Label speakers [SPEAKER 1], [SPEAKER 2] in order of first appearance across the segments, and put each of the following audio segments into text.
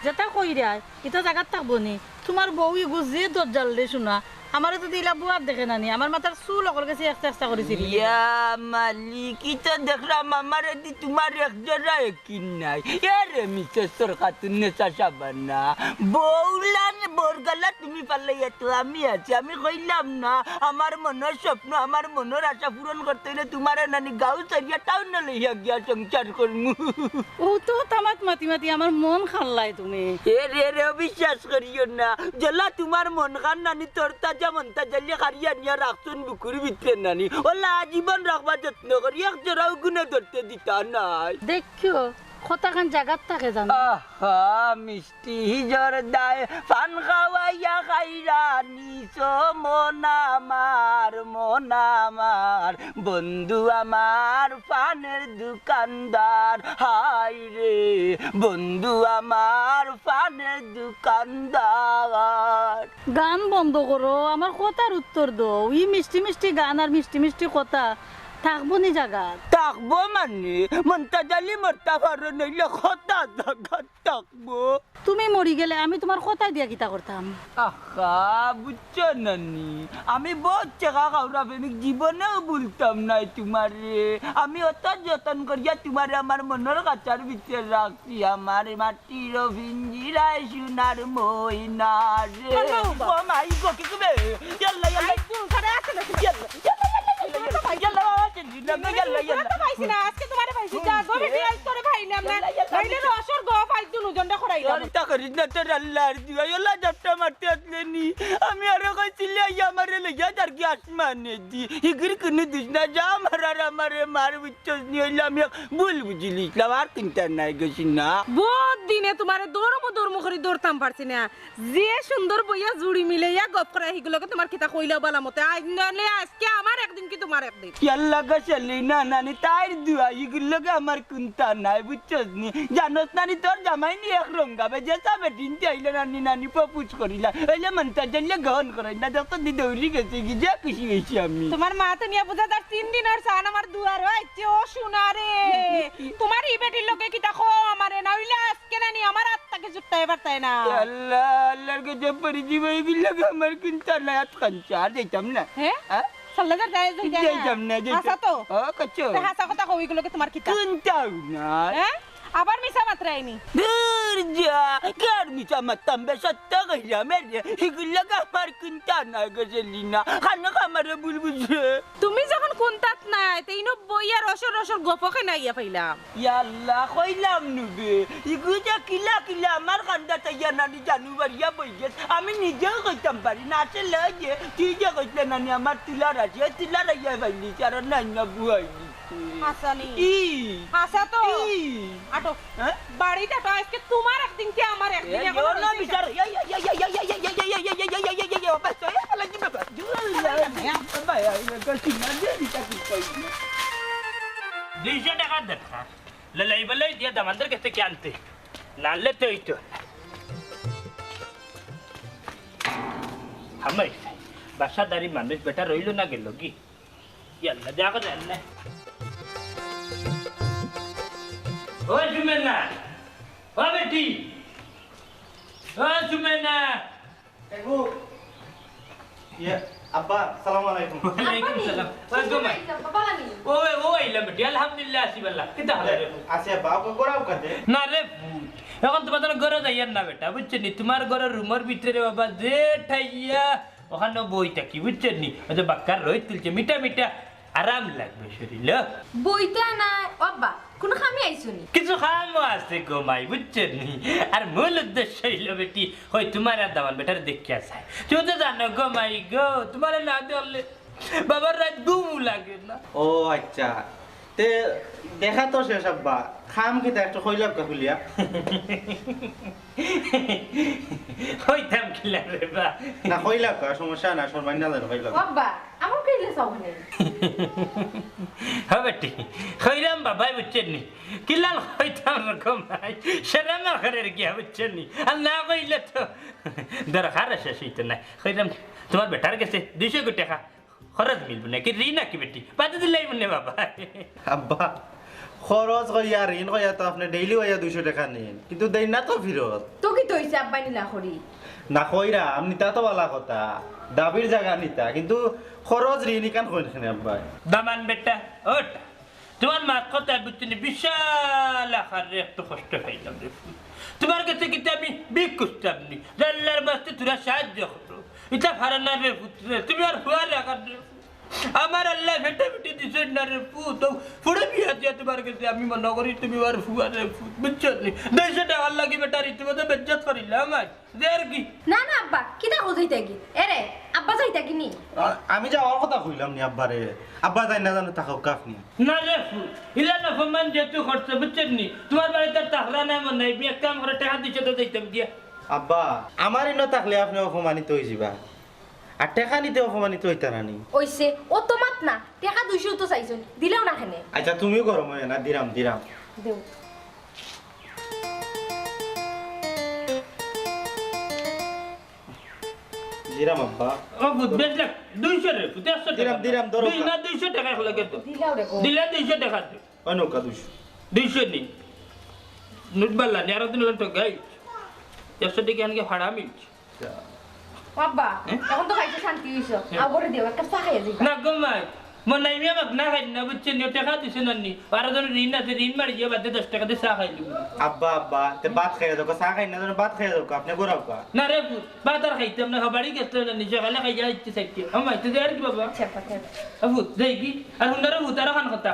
[SPEAKER 1] যেটা কইরা এটা জায়গাত থাকবো নি তোমার বউ ইগু যে দরজাল দে শোনা আমারে তো দিলা বুয়ার দেখে নানি আমার মাথার চুল অকল গেছে চেষ্টা করেছিল
[SPEAKER 2] ইয়া মালিক ইটা দেখলাম আমার দি তোমার এক জোড়া একিন নাই এরে মিসেসর খাতুন নেশা সাবানা বউলান বরগালা তুমি পারলে এত আমি আছি আমি কইলাম না আমার মনের স্বপ্ন আমার মনের আশা পূরণ করতে হলে তোমার নানি গাঁও সারিয়া টাউন লইয়া গিয়া সংসার করমু
[SPEAKER 1] ও তো তামাত মাতি মাতি আমার মন খাল্লাই তুমি
[SPEAKER 2] এরে রে বিশ্বাস করিও না জেলা তোমার মন খান নানি তোরতা যেমন তা জ্বালিয়ে খারিয়া নিয়ে রাখছুন বুকুর ভিতরে নানি ওলা জীবন রাখবা যত্ন করি এক জোড়াও গুনে ধরতে দিতা নাই
[SPEAKER 1] দেখিও কতখান জায়গাত থাকে জানো
[SPEAKER 2] আহা মিষ্টি জর্দায় পান খাওয়াইয়া খাইরা নিছো মন আমার বন্ধু আমার পানের দোকানদার হাই রে বন্ধু আমার পানের দোকানদার
[SPEAKER 1] গান বন্ধ করো আমার কথার উত্তর দাও ই মিষ্টি মিষ্টি গান আর মিষ্টি মিষ্টি কথা থাকবো নি জায়গাত
[SPEAKER 2] থাকবো মানে মনটা জালি মরতা পারো নইলে কথা জায়গা থাকবো
[SPEAKER 1] তুমি মরি গেলে আমি তোমার কথা দিয়া কিতা করতাম
[SPEAKER 2] আহা বুঝছো নানি আমি বহুত চেকা খাওয়া প্রেমিক জীবনেও বলতাম নাই তোমারে আমি অত যতন করিয়া তোমারে আমার মনের কাছার ভিতরে রাখছি আমার মাটির ভিঞ্জিরায় সোনার ময়না রে ও মাই গো কি কবে ইয়াল্লা ইয়াল্লা আমি আরো কইছিলি আমার লইয়া যার কি আসমানে দি হিগির কোন দিস না যা আমারে মার বিচ্ছস নি হইলে আমি ভুল বুঝিলিছিলাম আর চিন্তা নাই গেছি না
[SPEAKER 3] বহুত দিনে তোমারে দৌড় করে দৌড়তাম পারছি না যে সুন্দর বইয়া জুড়ি মিলাইয়া গপ করা হিগুলোকে তোমার কিতা কইলা বলা মতে আজ নলে আজকে আমার একদিন কি তোমার একদিন
[SPEAKER 2] ইয়াল্লা গছলি না নানি তাইর দুয়া ইগুলোকে আমার কুন্তা নাই বুঝছস নি জানোস নানি তোর জামাই নি এক রঙ্গাবে যে সাবে তিনটে আইলে নানি নানি পপুজ করিলা হইলে মনটা জেলে গ্রহণ করাই না যত দি দৌড়ি গেছে কি যা খুশি হয়েছি আমি
[SPEAKER 3] তোমার মা তো নিয়ে বুঝা তার 3 দিন আর সান আমার দুয়ার হইছে ও সোনা রে তোমার ই বেটির লোকে কি দেখো আমারে না হইলে আজকে নানি আমার আত্মাকে জুটতে পারতাই না
[SPEAKER 2] আল্লাহ আল্লাহর কাছে পরিজীব হইগুলোকে আমার কুন্তা নাই আত কাঞ্চা যাইতাম না
[SPEAKER 3] হ্যাঁ সাল্লাদার যায়
[SPEAKER 2] যাইতাম না
[SPEAKER 3] হাসা তো
[SPEAKER 2] ও কচ্ছো
[SPEAKER 3] হাসা কথা কইগুলোকে তোমার কিতা
[SPEAKER 2] কুন্তাও না
[SPEAKER 3] হ্যাঁ আবার মিছা মাত্রাইনি
[SPEAKER 2] যা কার মিছা মাতাম বে সত্য কইরা মেরে এগুলোকে আমার কুন্তা নাই গজলি না খানা খামারে বুলবুছে
[SPEAKER 3] তুমি যখন কোনতাত নাই তেইনো বইয়া রসর গপকে নাইয়া পাইলাম
[SPEAKER 2] ইয়াল্লা কইলাম নুবে ইগুজা কিলা কিলা আমার কান্দা তাইয়া নানি জানু বাড়িয়া বই গেছ আমি নিজেও কইতাম পারি না আসলে যে তুই যে কইতে নানি আমার তুলার আছে তুলার আইয়া পাইলি কারণ নাই না বুয়াইলি
[SPEAKER 3] হাসানি
[SPEAKER 2] ই
[SPEAKER 3] হাসা তো
[SPEAKER 2] ই
[SPEAKER 3] আটো
[SPEAKER 2] হ্যাঁ
[SPEAKER 3] বাড়িতে তো আজকে তোমার একদিন কি আমার একদিন
[SPEAKER 2] yo no বিচার
[SPEAKER 4] দুইশো টাকার দেখা লাই বলে দিয়ে আমাদের কাছে কে আনতে নানলে তো এই তো হামাই বাসাদারি মানুষ বেটা রইল না গেল কি ইয়াল্লা দেখো জানলে ও সুমেনা ও বেটি ও সুমেনা
[SPEAKER 5] আব্বা সালাম আলাইকুম
[SPEAKER 4] ওয়ালাইকুম সালাম ও গোমাই ও আইলা বেটি আলহামদুলিল্লাহ আসিবাল্লাহ কিতা হলো রে
[SPEAKER 5] আছে আব্বা ওকে গোরাও কাটে
[SPEAKER 4] না রে এখন তোমাদের ঘরে যাইয়ার না বেটা বুঝছেন নি তোমার ঘরের রুমের ভিতরে বাবা যে ঠাইয়া ওখানে বই থাকি বুঝছেন নি ওই যে বাক্কার রই তুলছে মিঠা মিঠা আরাম লাগবে শরীরে
[SPEAKER 6] বইটা না বাবা কোন খামি আইছনি
[SPEAKER 4] কিছু খামও আছে গোমাই বুঝছেন নি আর মূল উদ্দেশ্য হইল বেটি হই তোমার আর দামান বেটার দেখিয়া চাই তুই তো জানো গোমাই গো তোমার না দেখলে বাবার রাত ঘুম লাগে না
[SPEAKER 5] ও আচ্ছা তে দেখা তো শেষ আব্বা খাম কিতা একটু কইলাম কা খুলিয়া
[SPEAKER 4] হইতাম কিলা রে বা
[SPEAKER 5] না কইলাম কা সমস্যা না সরবাই না জানো কইলাম
[SPEAKER 6] বাবা আমার কইলে সাউনে
[SPEAKER 4] হ্যাঁ বেটি হইরাম বাবাই বুঝছেন নি কিলাল হইতাম রকম সেরা না ঘরের গিয়া বুঝছেন নি আর না কইলে তো দরকার আছে সেইটা নাই হইরাম তোমার বেটার কাছে 200 টাকা খরচ মিলবে না কি রি না কি বেটি বাদ দিলাই মনে বাবা
[SPEAKER 5] আব্বা খরচ কইয়া ঋণ কইয়া তো আপনি ডেইলি কইয়া 200 টাকা নিন কিন্তু দেই না তো ফিরত
[SPEAKER 6] তো কি তো হইছে আব্বাই নিলা করি
[SPEAKER 5] না কইরা আপনি তা তো বালা কথা দাবির জায়গা নিতা কিন্তু খরচ ঋণ ইকান কইন আব্বাই
[SPEAKER 4] দামান বেটা ওট তোমার মা কথা বুঝছিনি বিশাল আকারে একটু কষ্ট পাইলাম রে তোমার কাছে কিন্তু আমি বিক করতাম নি আল্লাহর বাস্তে তোরা সাহায্য করো এটা ফারানা রে পুত্র তুমি আর হুয়ার আকার আমার আল্লাহ বেটা বেটি দিছে না রে পুত ফুড়ে বিয়া দিয়া তোমার কাছে আমি মনে করি তুমি আর হুয়ার রে পুত বুঝছো নি 200 টাকা লাগি বেটা রীতিমতো বেজ্জত করিলাম আজ দের কি
[SPEAKER 6] না না আব্বা কিতা কইতা কি এরে আব্বা যাইতা কি নি
[SPEAKER 5] আমি যাওয়ার কথা কইলাম নি আব্বারে আব্বা যাই না জানো তাকাও কাফনি
[SPEAKER 4] না রে ইলা না ফমান যেহেতু খরচ বুঝছেন নি তোমার বাড়িতে টাকা না মনে নাই এক কাম করে টাকা দিছে তো দিতাম দিয়া
[SPEAKER 5] আব্বা আমার ইনো থাকলে আপনি অপমানিত হয়ে যাবা আর টাকা নিতে অপমানিত হইতা রানি
[SPEAKER 6] ওইছে ও তো মাত না টাকা 200 তো চাইছুন দিলেও না খানে
[SPEAKER 5] আচ্ছা তুমিও গরম হয় না দিরাম
[SPEAKER 6] দেও
[SPEAKER 5] দিরাম আব্বা
[SPEAKER 4] ও বুঝবেন না 200 রে 100 টাকা
[SPEAKER 5] দিরাম ধরো
[SPEAKER 4] দুই না 200 টাকা লাগে তো
[SPEAKER 6] দিলাও রে গো
[SPEAKER 4] দিলে 200 টাকা তো
[SPEAKER 5] অনুকা
[SPEAKER 4] 200 নি নুটবাল্লা নিয়ার দিন তো গাই 100 টাকা আনকে ভাড়া মিলছে
[SPEAKER 6] আব্বা এখন তো খাইতে শান্তি হইছো আগরে দেও একটা চা খাইয়া যাইবা
[SPEAKER 4] না গমাই মনে আমি আমাকে না খাই না বুঝছেন নি টাকা দিছে না নি আর জন ঋণ আছে ঋণ মারি যাবে 10 টাকা দিয়ে চা খাইলি
[SPEAKER 5] আব্বা আব্বা তে ভাত খাইয়া দাও চা খাই না জানো ভাত খাইয়া দাও আপনি গোরাও কা
[SPEAKER 4] না রে বাতার খাইতাম না বাড়ি গেছে না নিজে খাইলে খাই যাই ইচ্ছে চাইতে আমার তো দেয়ার কি বাবা
[SPEAKER 6] চেপা খেয়ে
[SPEAKER 4] আবু যাই কি আর হুন্ডারে ভূতারা খান কথা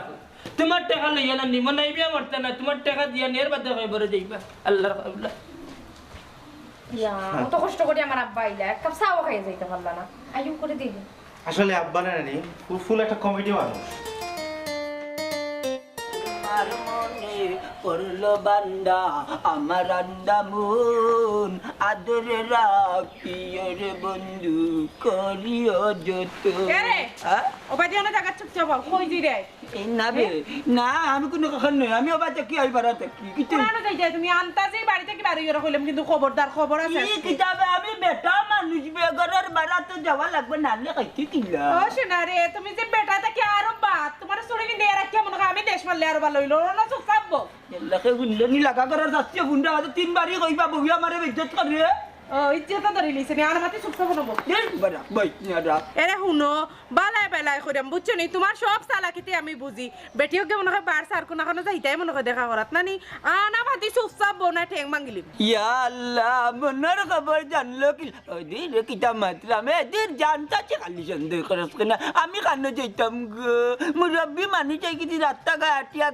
[SPEAKER 4] তোমার টাকা লইয়া না নি মনে আমি মরতে না তোমার টাকা দিয়া নিয়ার বাদে খাই বড় যাইবা আল্লাহর কাবলা
[SPEAKER 6] ইয়া অত কষ্ট করে আমার আব্বা আইলা এক কাপ চাও খাইয়া যাইতে পারলা না আইউ করে দিলি
[SPEAKER 5] আসলে আব্বা না নি ফুল একটা কমেডি মানুষ
[SPEAKER 2] আমার মনে পড়লো বান্দা আমার আন্দামন আদরে রাখিও রে বন্ধু করিও যত
[SPEAKER 3] রে ওবা দিও না জায়গা চুপচাপ কই দি রে
[SPEAKER 2] এই না বে না আমি কোনো কখন নই আমি ওবা কি আই পারা থাকি কিছু
[SPEAKER 3] না যাই যাই তুমি আনতাজি বাড়ি থেকে বাড়ি এর কইলাম কিন্তু খবরদার খবর আছে
[SPEAKER 2] কি কিতাবে আমি বেটা মানুষ বেগরের বাড়াতে যাওয়া লাগবে না লে কইতে কিলা
[SPEAKER 3] ও শোনা রে তুমি যে বেটা থেকে আরো বাত তোমার চুরি কিনে রাখিয়া মনে হয় আমি দেশ মারলে আরো ভালো হইলো না চুপ থাকবো
[SPEAKER 2] এলাকে গুনলে নি লাগা করার যাচ্ছে গুন্ডা আছে 3 বারই কইবা বউ আমারে বেজ্জত করে
[SPEAKER 3] ও ইজ্জত ধরে লিছে আর মাটি চুপ থাকবো না
[SPEAKER 2] দেন বড় বই না
[SPEAKER 3] এরে শুনো বালাই বালাই কইরাম বুঝছো নি তোমার সব চালাকিতে আমি বুঝি বেটিও কে মনে হয় বার সার কোনা কোনা যাইতাই মনে হয় দেখা করাত নানি আনা ভাতি চুপচাপ বনা ঠেং মাঙ্গিলি
[SPEAKER 2] ইয়া আল্লাহ মনের খবর জানলো কি ওই দিন কিতা মাত্রা মে দিন জানতা চে খালি সন্দেহ করস কেনা আমি কান্ন যাইতাম গো মুরব্বি মানি চাই কি রাস্তা গাটিয়া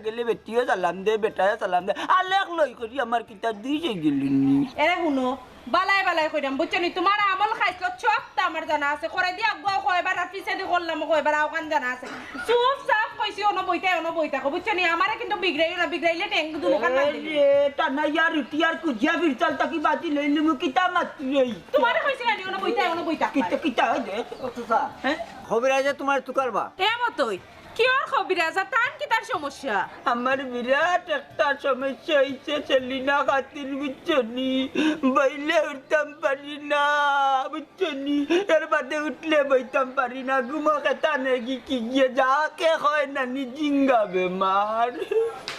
[SPEAKER 2] গেলে বেটিও সালাম দে বেটায় সালাম দে আলেখ লই করি আমার কিতা দিছে গেলিনি
[SPEAKER 3] এরে শুনো বালাই বালাই কইরাম বুঝছো নি তোমার আমল খাইছো সব তা আমার জানা আছে করে দিয়া গো কয়বার রাফিসে দি করলাম কয়বার আওকান জানা আছে চুপ সাফ কইছি ono বইতা কো বুঝছো নি আমারে কিন্তু বিগড়াইলে টেং দুনো কান না দিলি
[SPEAKER 2] এ টানা ইয়ার টিয়ার কুজিয়া ফিরতাল তাকি বাতি লইলি মু কিতা মাত্রই
[SPEAKER 3] তোমারে কইছি না ono বইতা
[SPEAKER 2] কিতা দেখ ওসা হ্যাঁ খবর আছে তোমার তুকারবা
[SPEAKER 3] এমতই কি আর খবিরাজা টান কি তার সমস্যা
[SPEAKER 2] আমার বিরাট একটা সমস্যা হয়েছে সেলিনা খাতির বুঝছনি বইলে উঠতাম পারি না বুঝছনি এর বাদে উঠলে বইতাম পারি না ঘুমো খেতা নেগি কি গিয়ে যাকে হয় না নি জিঙ্গা বেমার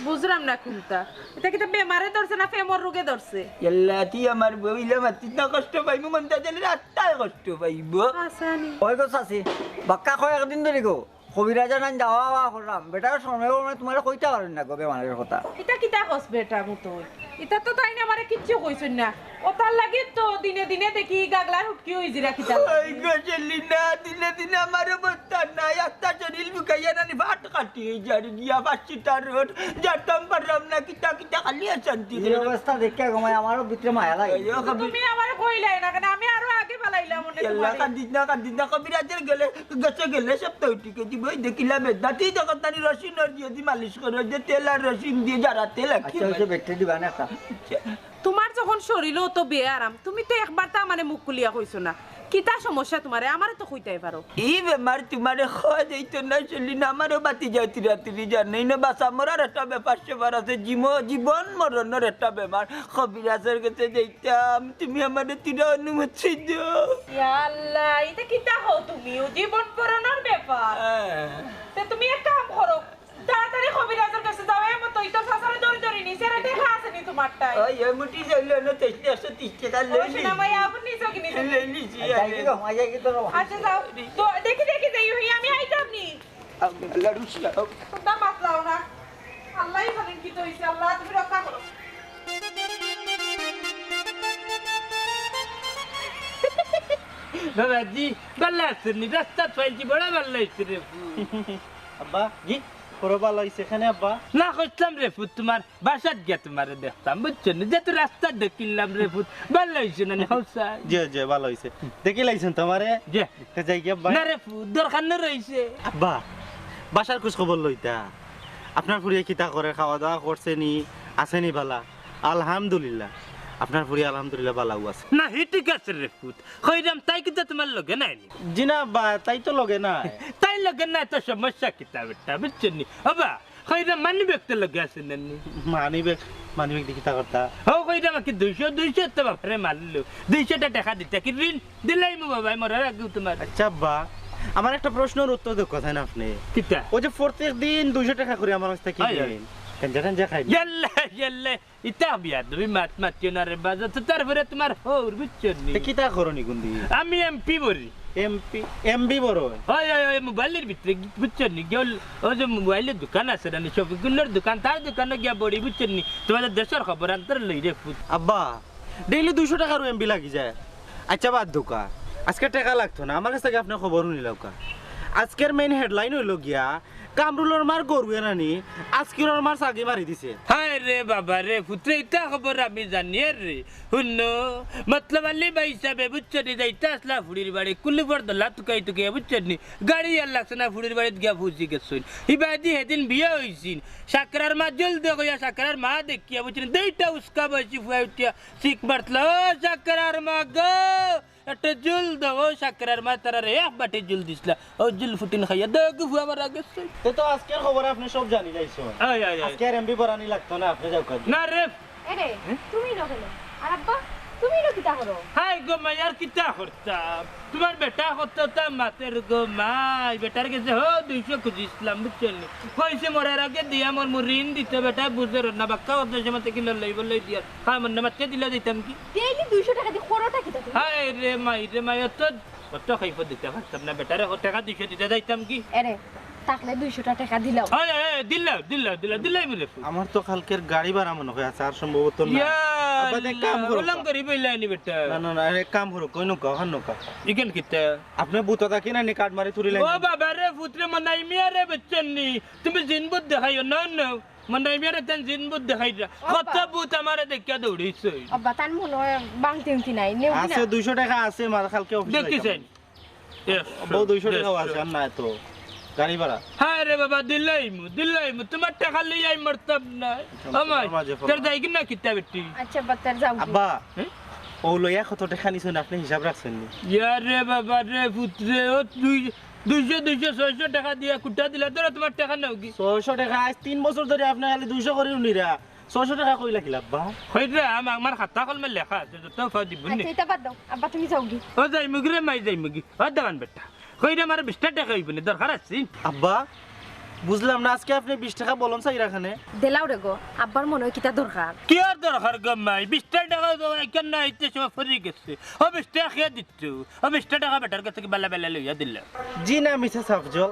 [SPEAKER 3] বুঝলাম না কোনটা এটা কি বেমারে ধরছে না ফেমর রোগে ধরছে
[SPEAKER 2] এল্লাতি আমার বইলে মাতি না কষ্ট পাইবো মনটা জানি রাস্তায় কষ্ট পাইব
[SPEAKER 3] আসানি
[SPEAKER 7] ওই গো চাচি বাক্কা কয় একদিন ধরে গো কবিরাজা নাই যাওয়া করলাম বেটার সময় মানে তোমার কইতে পারেন না গো বেমারের কথা
[SPEAKER 3] এটা কিতা কস বেটা মতো এটা তো তাই না আমারে কিচ্ছু কইছেন না ও তার লাগি তো দিনে দিনে দেখি গাগলার হুটকি হই জিরা কিতা
[SPEAKER 2] ওই গো সেলিনা দিনে দিনে আমার অবস্থা নাই একটা শরীর বুকাইয়া নানি ভাত কাটি যারি গিয়া বাসিটা রোড যাতাম পারলাম না কিতা খালি শান্তি
[SPEAKER 7] এই অবস্থা দেখে গমায় আমারও ভিতরে মায়া লাগে
[SPEAKER 3] তুমি আমারে কইলাই না কেন আমি আরো আগে পালাইলাম মনে
[SPEAKER 2] এল্লা
[SPEAKER 3] তোমারে
[SPEAKER 2] কান্দিনা কবিরাজের গেলে সপ্তাহ টিকে বই দেখিলাম দাঁতি যখন তানি রসুন দিয়ে দি মালিশ করে যে তেল আর রসুন দিয়ে যারা তেল
[SPEAKER 7] আচ্ছা হচ্ছে ব্যাটারি দিবা না একটা
[SPEAKER 3] তোমার যখন শরীরও তো বেআরাম তুমি তো একবার তা মানে মুখ খুলিয়া কইছো না কিতা সমস্যা তোমারে আমারে তো কইতাই পারো
[SPEAKER 2] এই বেমার তোমারে খাওয়া যাইতো না সেলিনা আমারও বাতি যাইতি রাত্রি জানেই না বাসা মরার একটা ব্যাপার সেবার আছে জীবন মরণের একটা ব্যাপার কবিরাজের কাছে যাইতাম তুমি আমাদের তিরা অনুমতি দাও
[SPEAKER 3] ইয়া আল্লাহ এটা কিতা হও তুমি জীবন পরনের ব্যাপার তে তুমি এক কাম করো তাড়াতাড়ি কবিরাজের কাছে যাও এমন তো ইতো সাসারে দড়ি নিছে রে দেখা আছে নি তোমারটাই
[SPEAKER 2] ওই এমটি যাইলো না তেইশ 130 টাকা
[SPEAKER 3] ও শোনা ভাই আপনি নিছো কি নিছো
[SPEAKER 2] নিছি
[SPEAKER 7] যাই কি গো মাঝে কি তো
[SPEAKER 3] আচ্ছা যাও তো দেখি যাই হই আমি আইতাম নি
[SPEAKER 2] লড়ুছিলাম
[SPEAKER 3] তোমরা মাতলাও না আল্লাহই জানেন কি তো হইছে আল্লাহ তুমি রক্ষা করো
[SPEAKER 4] বাবাজি ভালো আছেন নি রাস্তা পাইছি বড় ভালো হয়েছে রে
[SPEAKER 5] আব্বা জি বড় ভালো হইছে এখানে আব্বা
[SPEAKER 4] না করতাম রে ফুট তোমার বাসাত গিয়া তোমার দেখতাম বুঝছো না যেহেতু রাস্তা দেখিলাম রে ফুট ভালো হয়েছে না হৌসা
[SPEAKER 5] জি জি ভালো হইছে দেখি লাইছেন তোমারে
[SPEAKER 4] যে
[SPEAKER 5] যাই কি আব্বা
[SPEAKER 4] না রে ফুট দরকার না রয়েছে
[SPEAKER 5] আব্বা বাসার খোঁজ খবর লইতা আপনার ফুরিয়ে কিতা করে খাওয়া দাওয়া করছে নি আসেনি বালা আলহামদুলিল্লাহ আপনার ফুরিয়ে আলহামদুলিল্লাহ বালাও আছে
[SPEAKER 4] না হি ঠিক আছে রে ফুট কইরাম তাই কিন্তু তোমার লগে নাই নি
[SPEAKER 5] জি না আব্বা তাই তো লগে না
[SPEAKER 4] তাই লগে নাই তো সমস্যা কিতা বেটা বুঝছো নি বাবা কইরাম মানি ব্যক্তি লগে আছে না নি
[SPEAKER 5] মানিবে দি কিতা করতা
[SPEAKER 4] হো কইরাম কি 200 তো বাপরে মারলো 200 টাকা দিতে কি ঋণ দিলাই মো বাবা মরার আগে তোমার
[SPEAKER 5] আচ্ছা আব্বা আমার একটা প্রশ্নের উত্তর দেখ কথা না আপনি
[SPEAKER 4] কিতা
[SPEAKER 5] ওই যে প্রত্যেক দিন 200 টাকা করে আমার কাছ থেকে
[SPEAKER 4] আয়, আয়।
[SPEAKER 5] দিন কেন খাই
[SPEAKER 4] يلا ইতা বিয়া তুমি মাত মাতিনারে বাজা তো তারপরে তোমার হোর বুঝছো নি
[SPEAKER 5] কিতা করনি গুন্দি
[SPEAKER 4] আমি এমপি বলি
[SPEAKER 5] এমবি বড়
[SPEAKER 4] ওই মোবাইলের ভিতরে বুঝছো নি গেল ওই যে মোবাইলের দোকান আছে না শপিংগুলোর দোকান তার দোকানে গিয়া বড়ি বুঝছো নি তোমাদের দেশের খবর আন্তর লই রে ফুট
[SPEAKER 5] আব্বা ডেইলি 200 টাকার এমবি লাগি যায় আচ্ছা বাদ দোকা আজকে টাকা লাগতো না আমার কাছ থেকে আপনার খবর নিলাও কা আজকের মেইন হেডলাইন হইল গিয়া কামরুলের মার গরুয়ে নানি আজকের মার সাগি মারি দিছে
[SPEAKER 4] হায় রে বাবা রে পুত্র ইটা খবর আমি জানি রে হুনো মতলব আলি ভাই সাহেব বুঝছো নি যাইতা আসলা ফুড়ির বাড়ি কুলি পর দলা তুকাই তুকে বুঝছো নি গাড়ি আর লাগছে না ফুড়ির বাড়িত গিয়া ফুসি গেছইন ইবাদি হেদিন বিয়া হইছিন সাকরার মা জল দে গয়া সাকরার মা দেখিয়া বুঝছো দুইটা উস্কা বসি ফুয়া উঠিয়া শিখ মারতলা ও সাকরার মা গো একটা জল দাও সাকরার মা তারা রে এক বাটি জল দিছলা ও জল ফুটিন খাইয়া দাও ফুয়া মারা গেছে
[SPEAKER 5] তো আজকের খবর আপনি সব জানি যাইছো
[SPEAKER 4] আয় আয় আয়
[SPEAKER 5] আজকের এমবি বরানি লাগতো না আপনি যাও কাজ
[SPEAKER 4] না রে
[SPEAKER 6] এরে তুমি না কেন আর আব্বা তুমি না কিতা করো
[SPEAKER 4] হাই গো মায়ার কিতা করতাম তোমার বেটা করতে মাতের গো মাই বেটার কাছে হো 200 খুঁজিছিলাম বুঝছেন কইছে মরার আগে দিয়া মোর ঋণ দিতে বেটা বুঝে না বাক্কা ওদের সময় কিলো লইব লই দিয়া হ্যাঁ মনে মাতে দিলে দিতাম কি
[SPEAKER 6] ডেইলি 200 টাকা দিয়ে খরচটা কিতা তুমি
[SPEAKER 4] হাই রে মাই তো খাইব দিতে পারতাম না বেটারে টাকা 200 দিতে যাইতাম কি
[SPEAKER 6] এরে তাকলে 200 টাকা দিলাও
[SPEAKER 4] হাই দিলাই মরে
[SPEAKER 5] আমার তো কালকের গাড়ি ভাড়া মনে হয় আছে আর সম্ভবত না
[SPEAKER 4] ইয়া
[SPEAKER 5] আব্বা দেখ কাম করো
[SPEAKER 4] ওলাম করি বইলানি বেটা
[SPEAKER 5] না এক কাম করো কই নকা হান নকা
[SPEAKER 4] ইকেন কিতা
[SPEAKER 5] আপনি বুতটা কিনা নি কাট মারি তুলি
[SPEAKER 4] ও বাবা রে পুত্রে মনাই মিয়া রে বেচনি তুমি জিনবুত দেখাইও না না মনাই মিয়া রে তেন জিনবুত দেখাই কত বুত আমারে দেখিয়া দৌড়িছে
[SPEAKER 6] আব্বা তার মনে হয় বাংতি উংতি নাই নেও কি
[SPEAKER 5] আছে
[SPEAKER 6] না
[SPEAKER 5] 200 টাকা আছে মার কালকে অফিসে
[SPEAKER 4] দেখিছেন
[SPEAKER 5] বউ 200 টাকা আছে আর না তো গাড়ি ভাড়া
[SPEAKER 4] হ্যাঁ রে বাবা দিলাইমু তোমার টাকা লই আই মরতাম না আমায় তোর দাই কিনা কিতা বেটি
[SPEAKER 6] আচ্ছা বাচ্চার যাও কি?
[SPEAKER 5] আব্বা ও লইয়া কত টাকা নিছেন আপনি হিসাব রাখছেন নি
[SPEAKER 4] ইয়া রে বাবা রে পুত্রে ও 200 টাকা দিয়া কুটা দিলা তোরা তোমার টাকা নাও কি
[SPEAKER 5] 600 টাকা আজ 3 বছর ধরে আপনি খালি 200 করে উনিরা 600 টাকা কইলা কি আব্বা
[SPEAKER 4] হইরা আমার খাতা কলমে লেখা আছে তো ফাও দিবনি
[SPEAKER 6] আচ্ছা এটা বাদ দাও আব্বা তুমি যাও কি
[SPEAKER 4] ও যাই মুগরে মাই যাই মুগি ও দেওয়ান বেটা কইরা আমার 20 টাকা হইবনি দরকার আছে
[SPEAKER 5] আব্বা বুঝলাম না আজকে আপনি 20 টাকা বলন চাই রাখানে
[SPEAKER 6] দেলাও রে গো আব্বার মনে হয় কিতা দরকার
[SPEAKER 4] কি আর দরকার গমাই 20 টাকা কেন না ইতে সময় ফরি গেছে ও 20 টাকা খেয়ে দিচ্ছ ও 20 টাকা বেটার কাছে বালা বালা লইয়া দিল
[SPEAKER 5] জি না মিসেস আফজল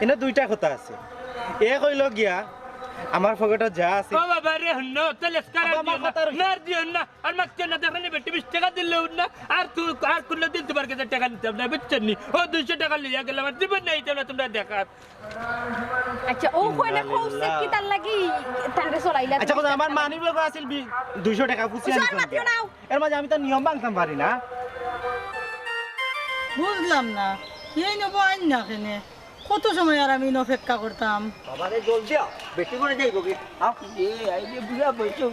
[SPEAKER 5] এনে দুইটা কথা আছে এক হইল গিয়া আমার পকেটে যা আছে
[SPEAKER 4] ও বাবা রে হন্ন তাহলে স্কার দিও না আর মাকে না দেখনি বেটি 20 টাকা দিল না আর তুই আর কোন দিন তোমার কাছে টাকা নিতাম না বুঝছনি ও 200 টাকা লইয়া গেল আমার জীবন নাই তোমরা তোমরা দেখাত
[SPEAKER 6] আচ্ছা ও কইলে কইছে কিতার লাগি তারে চলাইলা
[SPEAKER 5] আচ্ছা কথা আমার মানি ব্যাগ আছিল 200 টাকা পুষি
[SPEAKER 6] চল
[SPEAKER 5] আনছেন
[SPEAKER 6] মাতিও নাও
[SPEAKER 5] এর মাঝে আমি তো নিয়ম ভাঙতাম পারি না
[SPEAKER 1] বুঝলাম না এই নেবো আইন না কেনে কত সময় আর আমি অপেক্ষা করতাম
[SPEAKER 7] বাবারে জল দিও বেটি করে যাইব কি আও
[SPEAKER 2] এ আইলে বুড়া বসো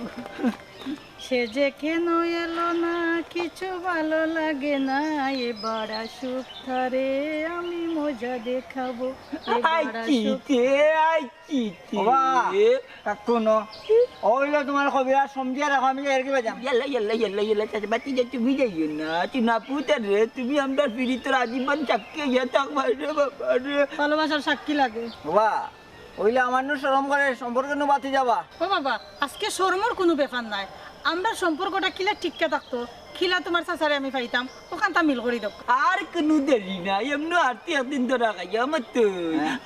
[SPEAKER 1] সে যে কেন এলো না কিছু ভালো লাগে না এবার সুখ ধরে আমি মজা দেখাবো এবার সুখ
[SPEAKER 7] বাবা কাকু ন ওইলো তোমার কবিরা সমঝিয়া রাখো আমি এর কি বাজাম
[SPEAKER 2] ইয়াল্লা চাচা বাতি যে তুমি যাইও না তুই না পুতার রে তুমি আমরা ফিরি তোর আজীবন চাককে ইয়ে থাকবা রে বাবা রে
[SPEAKER 1] ভালোবাসার সাক্ষী লাগে
[SPEAKER 7] বাবা ওইলে আমার নু শরম করে সম্পর্ক নু বাতি যাবা
[SPEAKER 1] ও বাবা আজকে শরমর কোনো ব্যাপার নাই আমরা সম্পর্কটা কিলা টিকা থাকতো খিলা তোমার চাচারে আমি পাইতাম ওখানটা মিল করে দাও
[SPEAKER 2] আর কোনো দেরি না এমনি আরতি একদিন ধরা খাইয়া মত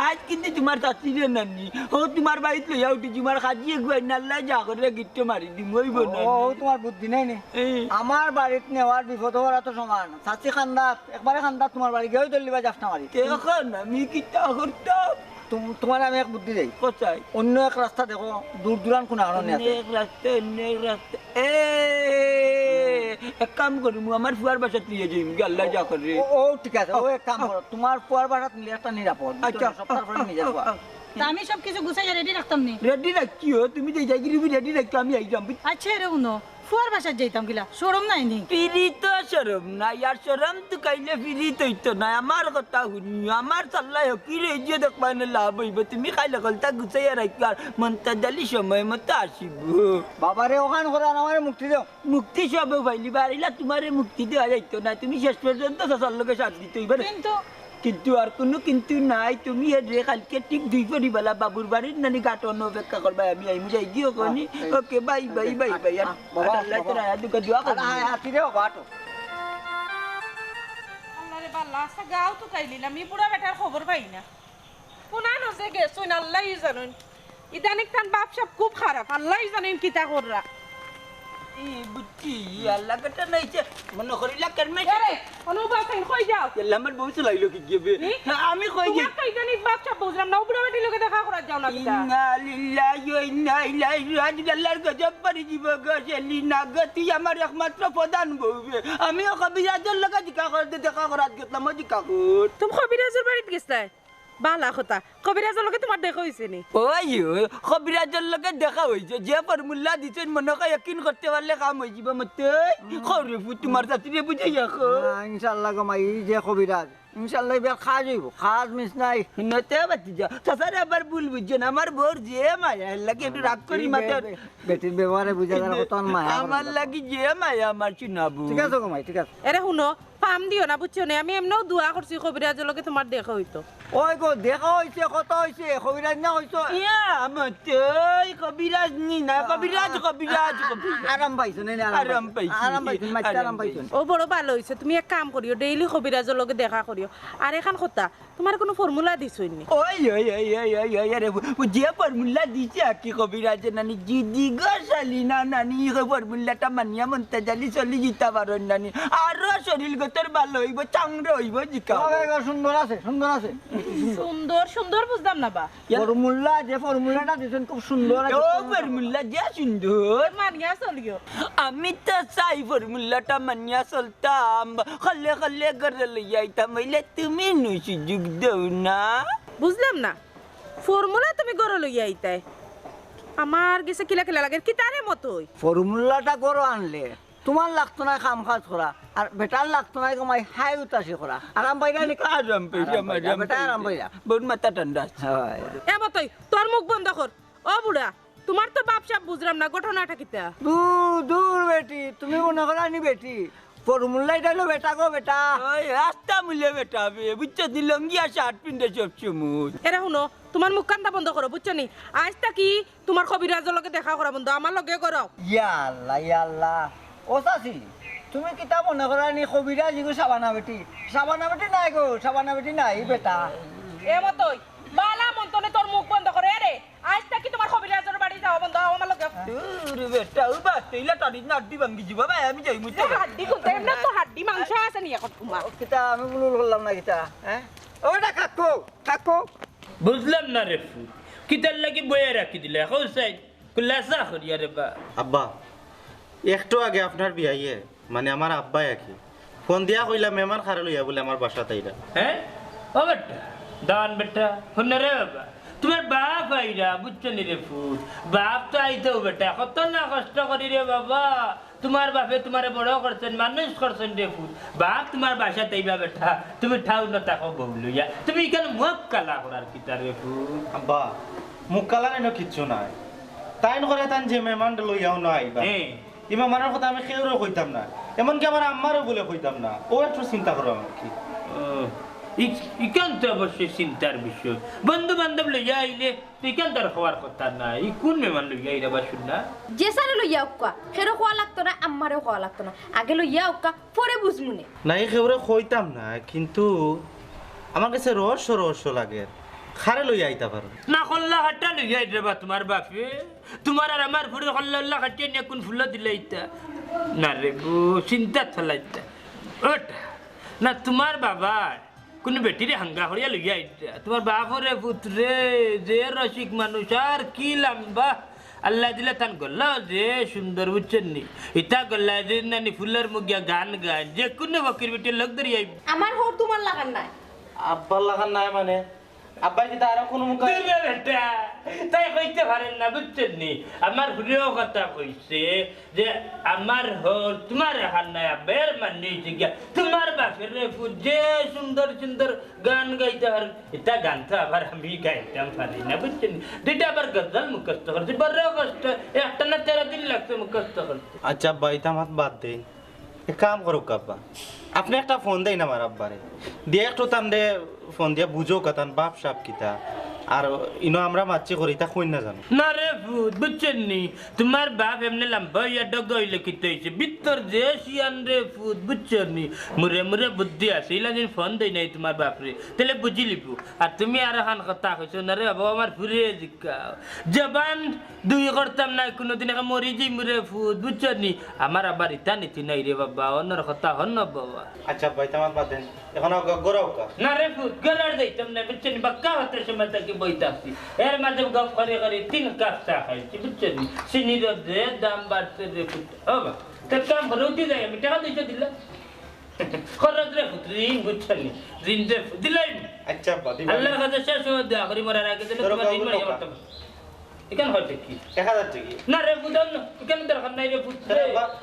[SPEAKER 2] আজ কিন্তু তোমার চাচিরে নানি ও তোমার বাড়িতে লইয়া উঠি তোমার খাজিয়ে গুয়াই নাল্লা যা করে গিট্টে মারি দিম ওইব না
[SPEAKER 7] ও তোমার বুদ্ধি নাই নি আমার বাড়িত নেওয়ার বিপদ হওয়ার তো সমান চাচি খান্দাত একবারে খান্দাত তোমার বাড়ি গিয়েও দলিবা জাফনা মারি
[SPEAKER 2] এখন আমি কিতা করতাম
[SPEAKER 7] তোমার আমি এক বুদ্ধি দেই
[SPEAKER 2] কোথায়
[SPEAKER 7] অন্য এক রাস্তা দেখো দূর দূরান কোন কারণে আছে
[SPEAKER 2] অনেক রাস্তা অনেক রাস্তা এক কাম করি মু আমার ফুয়ার বাসা নিয়ে যাই আল্লাহ যা করে
[SPEAKER 7] ও ঠিক আছে ও এক কাম করো তোমার পুয়ার বাসাত নিলে একটা নিরাপদ
[SPEAKER 2] আচ্ছা।
[SPEAKER 7] সপ্তাহ পরে নিয়ে যাবো
[SPEAKER 1] তা আমি সব কিছু গুছাই রেডি রাখতাম নি
[SPEAKER 2] রেডি রাখিও তুমি যে যাই গিরি রেডি রাখো আমি আইলাম
[SPEAKER 1] আচ্ছা রে উনো ফুয়ার বাসায় যাইতাম গিলা শরম নাই নি
[SPEAKER 2] ফিরি তো শরম না ইয়ার শরম তো কাইলে ফিরি তো না আমার কথা শুনি আমার চাল্লাই কি রে যে দেখবা না লাভ হইব তুমি খাইলে কলতা গুছাইয়া রাখি আর মনটা জালি সময় মতো আসিব
[SPEAKER 7] বাবারে ওখান করে আমার মুক্তি দেও
[SPEAKER 2] মুক্তি সব পাইলি বাড়িলা তোমারে মুক্তি দেওয়া যাইতো না তুমি শেষ পর্যন্ত চাচার লোকে সাথ দিতে হইবে কিন্তু আর কোনো কিন্তু নাই তুমি রে কালকে ঠিক দুই করি বেলা বাবুর বাড়ির নানি গাটন অপেক্ষা করবা আমি আইমু যাই দিও কনি okay bye bye bye bye
[SPEAKER 7] বাবা,
[SPEAKER 2] আল্লাহ
[SPEAKER 7] বাবা।
[SPEAKER 2] তোরা দুকা দোয়া কর
[SPEAKER 7] হাতি দেও বাটো
[SPEAKER 3] আল্লাহ রে বাল্লা আসা গাও তো কাইলিলাম ই বুড়া বেটার খবর পাই না কোনান হচ্ছে গেছুন আল্লাহই জানেন ইদানিক তান বাপ সাপ খুব খারাপ আল্লাহই জানেন কিতা কররা
[SPEAKER 2] বুঝছি আল্লাহ কাটা নাইছে মনে করিলা কেমনে
[SPEAKER 3] আরে অনুবাদ তাই কই যাও
[SPEAKER 2] আল্লাহ আমার বউ চলাইলো কি গেবে আমি কই যে
[SPEAKER 3] তোমার তো ইদানিক বাপ সাপ বুঝলাম না বুড়া বেটির লগে দেখা করা যাও না কিতা
[SPEAKER 2] ইন্না লিল্লাহি ওয়া ইন্না ইলাইহি রাজিউন আল্লাহর গজব পড়ি জীব গেলি না গতি আমার একমাত্র প্রধান বউ আমিও কবিরাজের লগে দেখা করাত গেলাম দেখা কর
[SPEAKER 3] তুমি কবিরাজের বাড়িতে গেছলাই বালা কথা কবিরাজের লগে তোমার দেখা হইছে নি
[SPEAKER 2] ওই কবিরাজের লগে দেখা হয়েছে যে ফর্মুলা দিচ্ছেন মনে হয় ইয়াকিন করতে পারলে কাম হয়ে যাবে মতে খরিফু তোমার চাকরি বুঝে যাকো
[SPEAKER 7] ইনশাআল্লাহ গমাই যে কবিরাজ ইনশাআল্লাহ এবার খাওয়া যাইব খাওয়ার মিস নাই
[SPEAKER 2] নতে বাতি যা তাছাড়া আবার ভুল বুঝছেন আমার বোর যে মায়া লাগে একটু রাগ করি মাথা
[SPEAKER 7] বেটির ব্যবহারে বুঝা যারা কত মায়া
[SPEAKER 2] আমার লাগি যে মায়া আমার চিনাবু
[SPEAKER 7] ঠিক আছে গমাই ঠিক আছে
[SPEAKER 3] এরে শুনো পাম দিও না বুঝছো না আমি এমনও দোয়া করছি কবিরাজের লগে তোমার দেখা হইতো
[SPEAKER 7] ওই গো দেখা হইছে কত হইছে কবিরাজ না হইছো
[SPEAKER 2] ইয়া মতে কবিরাজ নি না কবিরাজ
[SPEAKER 7] আরাম পাইছো নে
[SPEAKER 2] আরাম পাইছি।
[SPEAKER 7] আরাম পাইছো মাইতে আরাম পাইছো
[SPEAKER 3] ও বড় ভালো হইছে তুমি এক কাম করিও ডেইলি কবিরাজের লগে দেখা করিও আর এখন কথা তোমার কোনো ফর্মুলা দিছই নি
[SPEAKER 2] ওই আরে যে ফর্মুলা দিছে কি কবিরাজ নানি জিদি গো শালিনা নানি এই ফর্মুলাটা মানিয়া মনতে জালি চলি জিতা পারেন নানি আরো শরীর গতর ভালো হইব চাংড়ে হইব জিকা
[SPEAKER 7] সুন্দর আছে সুন্দর আছে
[SPEAKER 3] সুন্দর সুন্দর বুঝলাম না বা
[SPEAKER 7] ফর্মুলা যে ফর্মুলাটা দিছেন খুব সুন্দর আছে
[SPEAKER 2] ও ফর্মুলা যে সুন্দর
[SPEAKER 3] মানিয়া চলিও
[SPEAKER 2] আমি তো চাই ফর্মুলাটা মানিয়া চলতাম খলে খলে করে লইয়া আইতাম হইলে তুমি নু সুযোগ দেও না
[SPEAKER 3] বুঝলাম না ফর্মুলা তুমি গড় লইয়া আইতাই আমার গেছে কিলা কিলা লাগে কি তারে মতোই
[SPEAKER 7] ফর্মুলাটা করো আনলে তোমার লাগতো না কাম কাজ করা আর বেটার লাগতো না কমাই হাই উতাসি করা আরাম পাইলা নি
[SPEAKER 2] আরাম পাইলাম
[SPEAKER 7] বেটা আরাম পাইলা
[SPEAKER 2] বহুত মাথা ঠান্ডা আছে
[SPEAKER 7] হয়
[SPEAKER 3] এ মতোই তোর মুখ বন্ধ কর ও বুড়া তোমার তো বাপ সাপ বুঝলাম না ঘটনাটা কিতা
[SPEAKER 7] দূর দূর বেটি তুমি মনে করা নি বেটি ফর্মুলা এটা হলো বেটা গো বেটা
[SPEAKER 2] ওই রাস্তা মিলে বেটাবে বুঝছো দিলাম গিয়া শার্ট পিনতে সব সময়
[SPEAKER 3] এরা শুনো তোমার মুখ কান্দা বন্ধ করো বুঝছো নি আজ কি তোমার কবিরাজের লগে দেখা করা বন্ধ আমার লগে করো
[SPEAKER 7] ইয়া আল্লাহ ও চাচি তুমি কিতা মনে করা নি কবিরা জিগো সাবানা বেটি নাই গো সাবানা বেটি নাই বেটা
[SPEAKER 3] এ মতোই বালা মন্তনে তোর মুখ বন্ধ করে রে আজ কি তোমার কবিরাজের বাড়ি যাওয়া বন্ধ আমার লগে
[SPEAKER 2] দূর বেটা উবা তেইলা টানি না আড্ডি ভাঙ্গি যাবা ভাই আমি যাই মুতে
[SPEAKER 3] হাড্ডি খুলতে এমনি তো হাড্ডি মাংস আছে নি এখন তোমার
[SPEAKER 7] ও কিতা আমি বলুন করলাম না কিতা হ্যাঁ ওটা কাকু
[SPEAKER 4] বুঝলাম না রে ফুল কিতার লাগি বয়ে রাখি দিলে এখন সাই কুলাসা করিয়া রে বা
[SPEAKER 5] আব্বা একটু আগে আপনার বিয়াইয়ে মানে আমার আব্বাই আর কি ফোন দিয়া কইলা মেহমান খারে লইয়া বলে আমার বাসা তাইরা
[SPEAKER 4] হ্যাঁ ও বেটা দান বেটা শুন রে বাবা তোমার বাপ আইরা বুঝছো নি রে ফুল বাপ তো আইতেও বেটা কত না কষ্ট করি রে বাবা তোমার বাপে তোমারে বড় করছেন মানুষ করছেন রে ফুল বাপ তোমার বাসা তাইবা বেটা তুমি ঠাউ না তাকো বউ লইয়া তুমি কেন মুখ কালা করার কিতা রে ফুল
[SPEAKER 5] আব্বা মুখ কালা নেন কিচ্ছু নাই তাইন করে তান যে মেহমান লইয়াও না আইবা
[SPEAKER 4] হ্যাঁ
[SPEAKER 5] ইমা মানার কথা আমি কেউরও কইতাম না এমনকি আমার আম্মারও বলে কইতাম না ও একটু চিন্তা করো আমার কি
[SPEAKER 4] ইকান তো অবশ্যই চিন্তার বিষয় বন্ধু বান্ধব লইয়া আইলে ইকান তার হওয়ার কথা নাই কোন মেমান লইয়া আইরা বা শুননা
[SPEAKER 6] যে সারে লইয়া উক্কা হেরো খোয়া লাগতো না আমারও খোয়া লাগতো না আগে লইয়া উক্কা পরে বুঝমুনে
[SPEAKER 5] নাই খেবরে কইতাম না কিন্তু আমার কাছে রহস্য রহস্য লাগে খারে লই আইতা পারো
[SPEAKER 4] না কল্লা হাটটা লইয়া আইরে বা তোমার বাপে তোমার আর আমার ফুরে কল্লা হাটিয়ে নিয়ে কোন ফুল দিলাইতা না রে গো চিন্তা ফেলাইতা ওটা না তোমার বাবা কোন বেটিরে হাঙ্গা করিয়া লইয়া আইতা তোমার বাপরে পুত্রে যে রসিক মানুষ আর কি লম্বা আল্লাহ দিলে তান গল্লা যে সুন্দর বুঝছেন নি ইতা গল্লা যে নানি ফুলের মুগিয়া গান গান যে কোনো বকির বেটি লোক ধরিয়া
[SPEAKER 6] আমার হোর তোমার লাগান নাই
[SPEAKER 5] আব্বার লাগান নাই মানে আব্বাই কি তারা কোনো মুখ
[SPEAKER 4] বেটা তাই কইতে পারেন না বুঝছেন নি আমার প্রিয় কথা কইছে যে আমার হল তোমার হান নাই বের মানে গিয়া তোমার বাপের রে যে সুন্দর সুন্দর গান গাইতে আর এটা গানটা আবার আমি গাইতাম পারি না বুঝছেন দুইটা আবার গজল মুখস্থ করছি বড় কষ্ট একটা না 13 দিন লাগছে মুখস্থ করতে
[SPEAKER 5] আচ্ছা আব্বা এটা মাত বাদ দে এক কাম করো আব্বা আপনি একটা ফোন দেই না আমার আব্বারে দিয়ে একটু তান্ডে ফোন দিয়া বুঝো কাতান বাপ সাপ কিতা আর ইনো আমরা মাচ্ছি করি তা কই না জানো
[SPEAKER 4] না রে ভূত বুঝছেন নি তোমার বাপ এমনি লম্বা ইয়া ডগাইলে কিতে হইছে ভিতর যে শিয়ান রে ভূত বুঝছেন নি মুরে মুরে বুদ্ধি আছে ইলা দিন ফোন দেই নাই তোমার বাপ রে তাহলে বুঝি লিপু আর তুমি আর হান কথা কইছো না রে বাবা আমার ফুরে জিকা জবান দুই করতাম না কোনোদিন একা মরি যাই মুরে ভূত বুঝছেন নি আমার আবার ইতা নীতি নাই রে বাবা অন্যর কথা হন বাবা
[SPEAKER 5] আচ্ছা আব্বা এটা মাত বাদ দেন এখন গরাও কা
[SPEAKER 4] না রে ভূত গলার যাইতাম না বুঝছেন নি বাক্কা হতে সময় তাকে বইতাছি এর মাঝে গপ করে করে 3 কাপ চা খাইছি বুঝছেন নি চিনির যে দাম বাড়ছে রে ভূত বাবা তোর কাম রুটি দেয় আমি টাকা দিতে দিলাম খরচ রে ভূত ঋণ বুঝছেন নি ঋণ দে দিলাই
[SPEAKER 5] আচ্ছা আব্বা দিবা
[SPEAKER 4] আল্লাহর কাছে শেষ হয়ে দেয়া করি মরার আগে যেন তোমার ঋণ মারিয়া করতে পারো এখানে হয়তো কি
[SPEAKER 5] 1000 টাকা
[SPEAKER 4] না রে ভূত এখানে দরকার নাই রে ভূত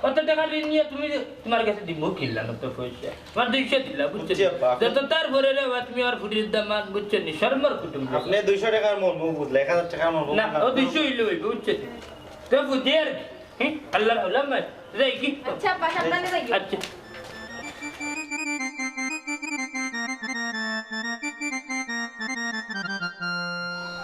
[SPEAKER 4] অত টাকা ঋণ নিয়ে তুমি তোমার কাছে দিব কিনলাম তো পয়সা আমার 200 দিলা বুঝছেন যত তারপরে রে তুমি আর ফুটির দামান বুঝছেন নি শর্মার কুটুম
[SPEAKER 5] আপনি 200 টাকার মন বুঝলে 1000 টাকার মন
[SPEAKER 4] না ও 200 হইলো বুঝছেন তো বুঝের আল্লাহর হলাম রে কি
[SPEAKER 6] আচ্ছা সাবধানে যাইও
[SPEAKER 4] আচ্ছা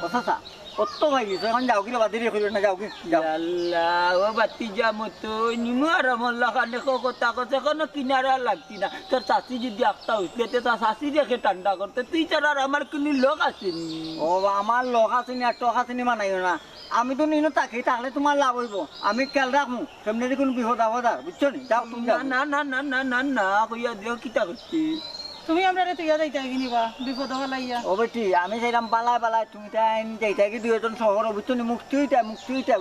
[SPEAKER 7] কথা কত ভাই গেছে এখন যাও কি বাদ দিয়ে কইলো না যাও কি যাও
[SPEAKER 2] আল্লাহ ও বাতি যামতো নিমু আর মোল্লা খানে কথা কথা কোনো কিনারা লাগতি না তোর চাষি যদি একটা উঠলে তো চাষি রেখে ঠান্ডা করতে তুই ছাড়া আর আমার কোনো লোক আসেনি
[SPEAKER 7] ও আমার লোক আসেনি আর টক আসেনি মানাইও না আমি তো নিনো তাকেই থাকলে তোমার লাভ হইব আমি খেয়াল রাখবো সেমনি কোনো বিপদ আপদ আর বুঝছো নি যাও তুমি যাও
[SPEAKER 2] না না না না না না কইয়া দিও কিতা করছি
[SPEAKER 1] তুমি আমরা তুইয়া যাইতা কিনিবা বিপদ হলাইয়া
[SPEAKER 7] ও বেটি আমি চাইলাম পালায় পালায় তুমি তাই যাইতা কি দুই এজন শহর বুঝছো নি মুক্তি হইতা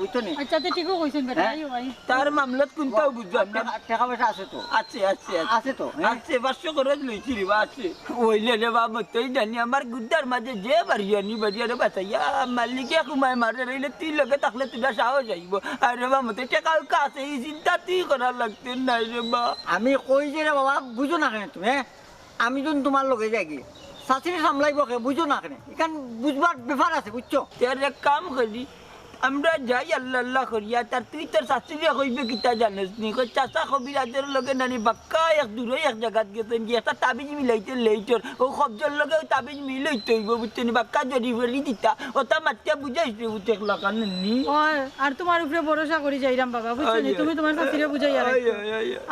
[SPEAKER 7] বুঝছো নি
[SPEAKER 1] আচ্ছা তো ঠিকও কইছেন বেটা আইও ভাই
[SPEAKER 2] তার মামলাত কোনটাও বুঝলাম না
[SPEAKER 7] টাকা পয়সা আছে তো
[SPEAKER 2] আছে আছে
[SPEAKER 7] আছে তো
[SPEAKER 2] আছে 500 করে লইছি রে আছে ওইলে রে বাবা তুই জানি আমার গুদ্দার মাঝে যে বাড়িয়ারে বাঁচাইয়া মালিকে কুমায় মারে রইলে তুই লগে থাকলে তুই সাহস যাইব আরে বাবা মতে টাকা কাছে এই চিন্তা তুই করার লাগতে নাই রে বা
[SPEAKER 7] আমি কই যে রে বাবা বুঝো না কেন তুমি আমি যখন তোমার লগে যাই গিয়ে শাশুড়ি সামলাইব কে বুঝো না কেন এখান বুঝবার ব্যাপার আছে বুঝছো
[SPEAKER 2] তোর এক কাম করি আমরা যাই আল্লাহ আল্লাহ করিয়া তার তুই তোর শাশুড়িয়া কইবে কিতা জানিস নি কই চাচা কবিরাজের লগে নানি বাক্কা এক দূরে এক জায়গাত গেছেন গিয়ে একটা তাবিজ মিলাইতে লেইটর ও খবজর লগে তাবিজ মিলাইতে হইব বুঝছেন বাক্কা জড়ি ফেলি দিতা ওটা মাত্রা বুঝাইছে বুঝেক লাগান নি
[SPEAKER 1] আর তোমার উপরে ভরসা করি যাইরাম বাবা বুঝছো নি তুমি তোমার শাশুড়ি বুঝাইয়া রাখো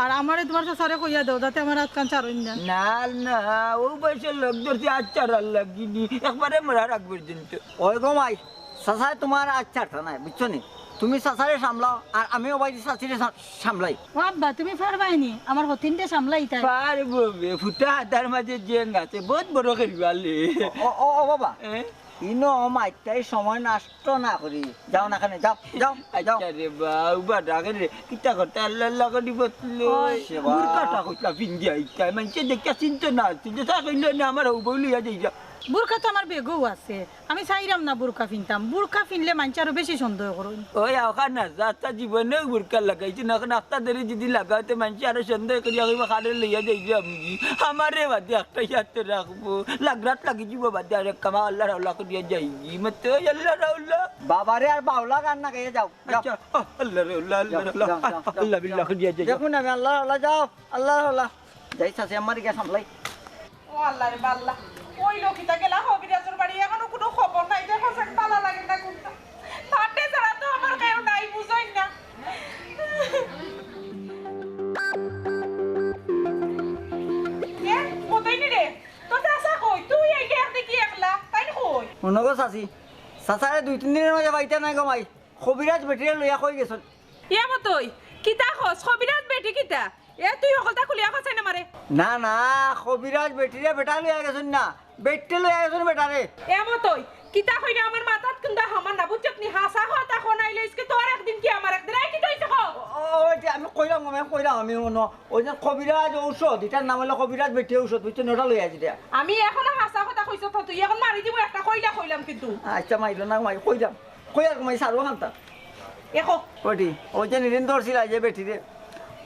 [SPEAKER 1] আর আমারে তোমার শাশুড়ে কইয়া দাও যাতে আমার হাত কান চারুন না
[SPEAKER 2] না না ও বয়সের লোক ধরছে আচ্ছার আল্লাহ গিনি একবারে মরা রাখবে কিন্তু
[SPEAKER 7] ওই গো মাই শাশায় তোমার আচ্ছা নাই বুঝছো নি তুমি শাশারে সামলাও আর আমিও বাইরে শাশুড়ি সামলাই
[SPEAKER 1] ও আব্বা তুমি পারবাইনি আমার হতিনটা সামলাইতা
[SPEAKER 2] পারবো বে ফুটা হাতার মাঝে জেং আছে বহুত বড় খেলবালে
[SPEAKER 7] ও বাবা ইনো মাইটাই সময় নষ্ট না করি যাও না খানে যাও যাও যাও
[SPEAKER 2] আরে বাউ বাডা করে কিটা করতে আল্লাহ আল্লাহ করে বসলো মুরকাটা কইলা ভিঙ্গি আইতা মানে দেখে চিন্তা না চিন্তা তা কইলো না আমার বউলিয়া যাইয়া
[SPEAKER 1] বুরকা তো আমার বেগও আছে আমি চাইরাম না বুরকা ফিনতাম বুরকা ফিনলে মানুষ আরো বেশি সন্দেহ করুন
[SPEAKER 2] ওই ওখানে রাস্তা জীবনে বুরকা লাগাইছি না এখন একটা ধরে যদি লাগাইতে মানুষ আরো সন্দেহ করি আমি খাড়ে লইয়া যাইছি আমি আমারে বাদে একটা ইয়াতে রাখবো লাগরাত লাগি যাব বাদে আর কামা আল্লাহ রাউলা করিয়া যাইছি মতে আল্লাহ রাউলা
[SPEAKER 7] বাবারে আর বাউলা গান না গাইয়া যাও
[SPEAKER 2] আচ্ছা আল্লাহ রাউলা আল্লাহ বিল্লাহ করিয়া যাই
[SPEAKER 7] দেখুন আমি আল্লাহ আল্লাহ যাও আল্লাহ আল্লাহ যাই সাথে আমার গিয়া সামলাই
[SPEAKER 6] ও
[SPEAKER 3] ও আল্লাহ রে বাল্লা ওই লোকিতা গেলা হবিরাজের বাড়ি এখনো কোনো খবর নাই দেখো সে ভালো লাগে না কোনটা তাতে ছাড়া তো আমার কেউ নাই বুঝই না এ কোথায় নি রে তো দাসা কই তুই এই গে কি একলা তাই কই
[SPEAKER 7] মনে গো চাচি চাচারে 2-3 দিনের মাঝে বাইতে নাই গমাই কবিরাজ বেটিরে লইয়া কই গেছন
[SPEAKER 3] ইয়া মতই কিতা খস হবিরাজ বেটি কিতা এ তুই হকলতা খুলিয়া খসাই না মারে
[SPEAKER 7] না না কবিরাজ বেটিরে বেটা লইয়া গেছন না বেটে লইয়া গেছন বেটারে
[SPEAKER 3] এ মতই কিতা কইরা আমার মাথাত কিন্দা হামান না বুঝছনি হাসা হতা খনাইলে ইসকে তোর একদিন কি আমার একদিন আই কি কইছ কো
[SPEAKER 7] ওইটা আমি কইলাম আমি মনে ওই যে কবিরাজ ঔষধ এটার নাম হলো কবিরাজ বেটি ঔষধ বুঝছেন ওটা লইয়া আছি
[SPEAKER 3] আমি এখনো হাসা কথা কইছ তো তুই এখন মারি দিব একটা কইলাম কিন্তু
[SPEAKER 7] আচ্ছা মাইল না মাই কইলাম কই আর মাই সারো হান্তা
[SPEAKER 3] দেখো
[SPEAKER 7] ওটি ওই যে নিরন্তর ছিল যে বেটিরে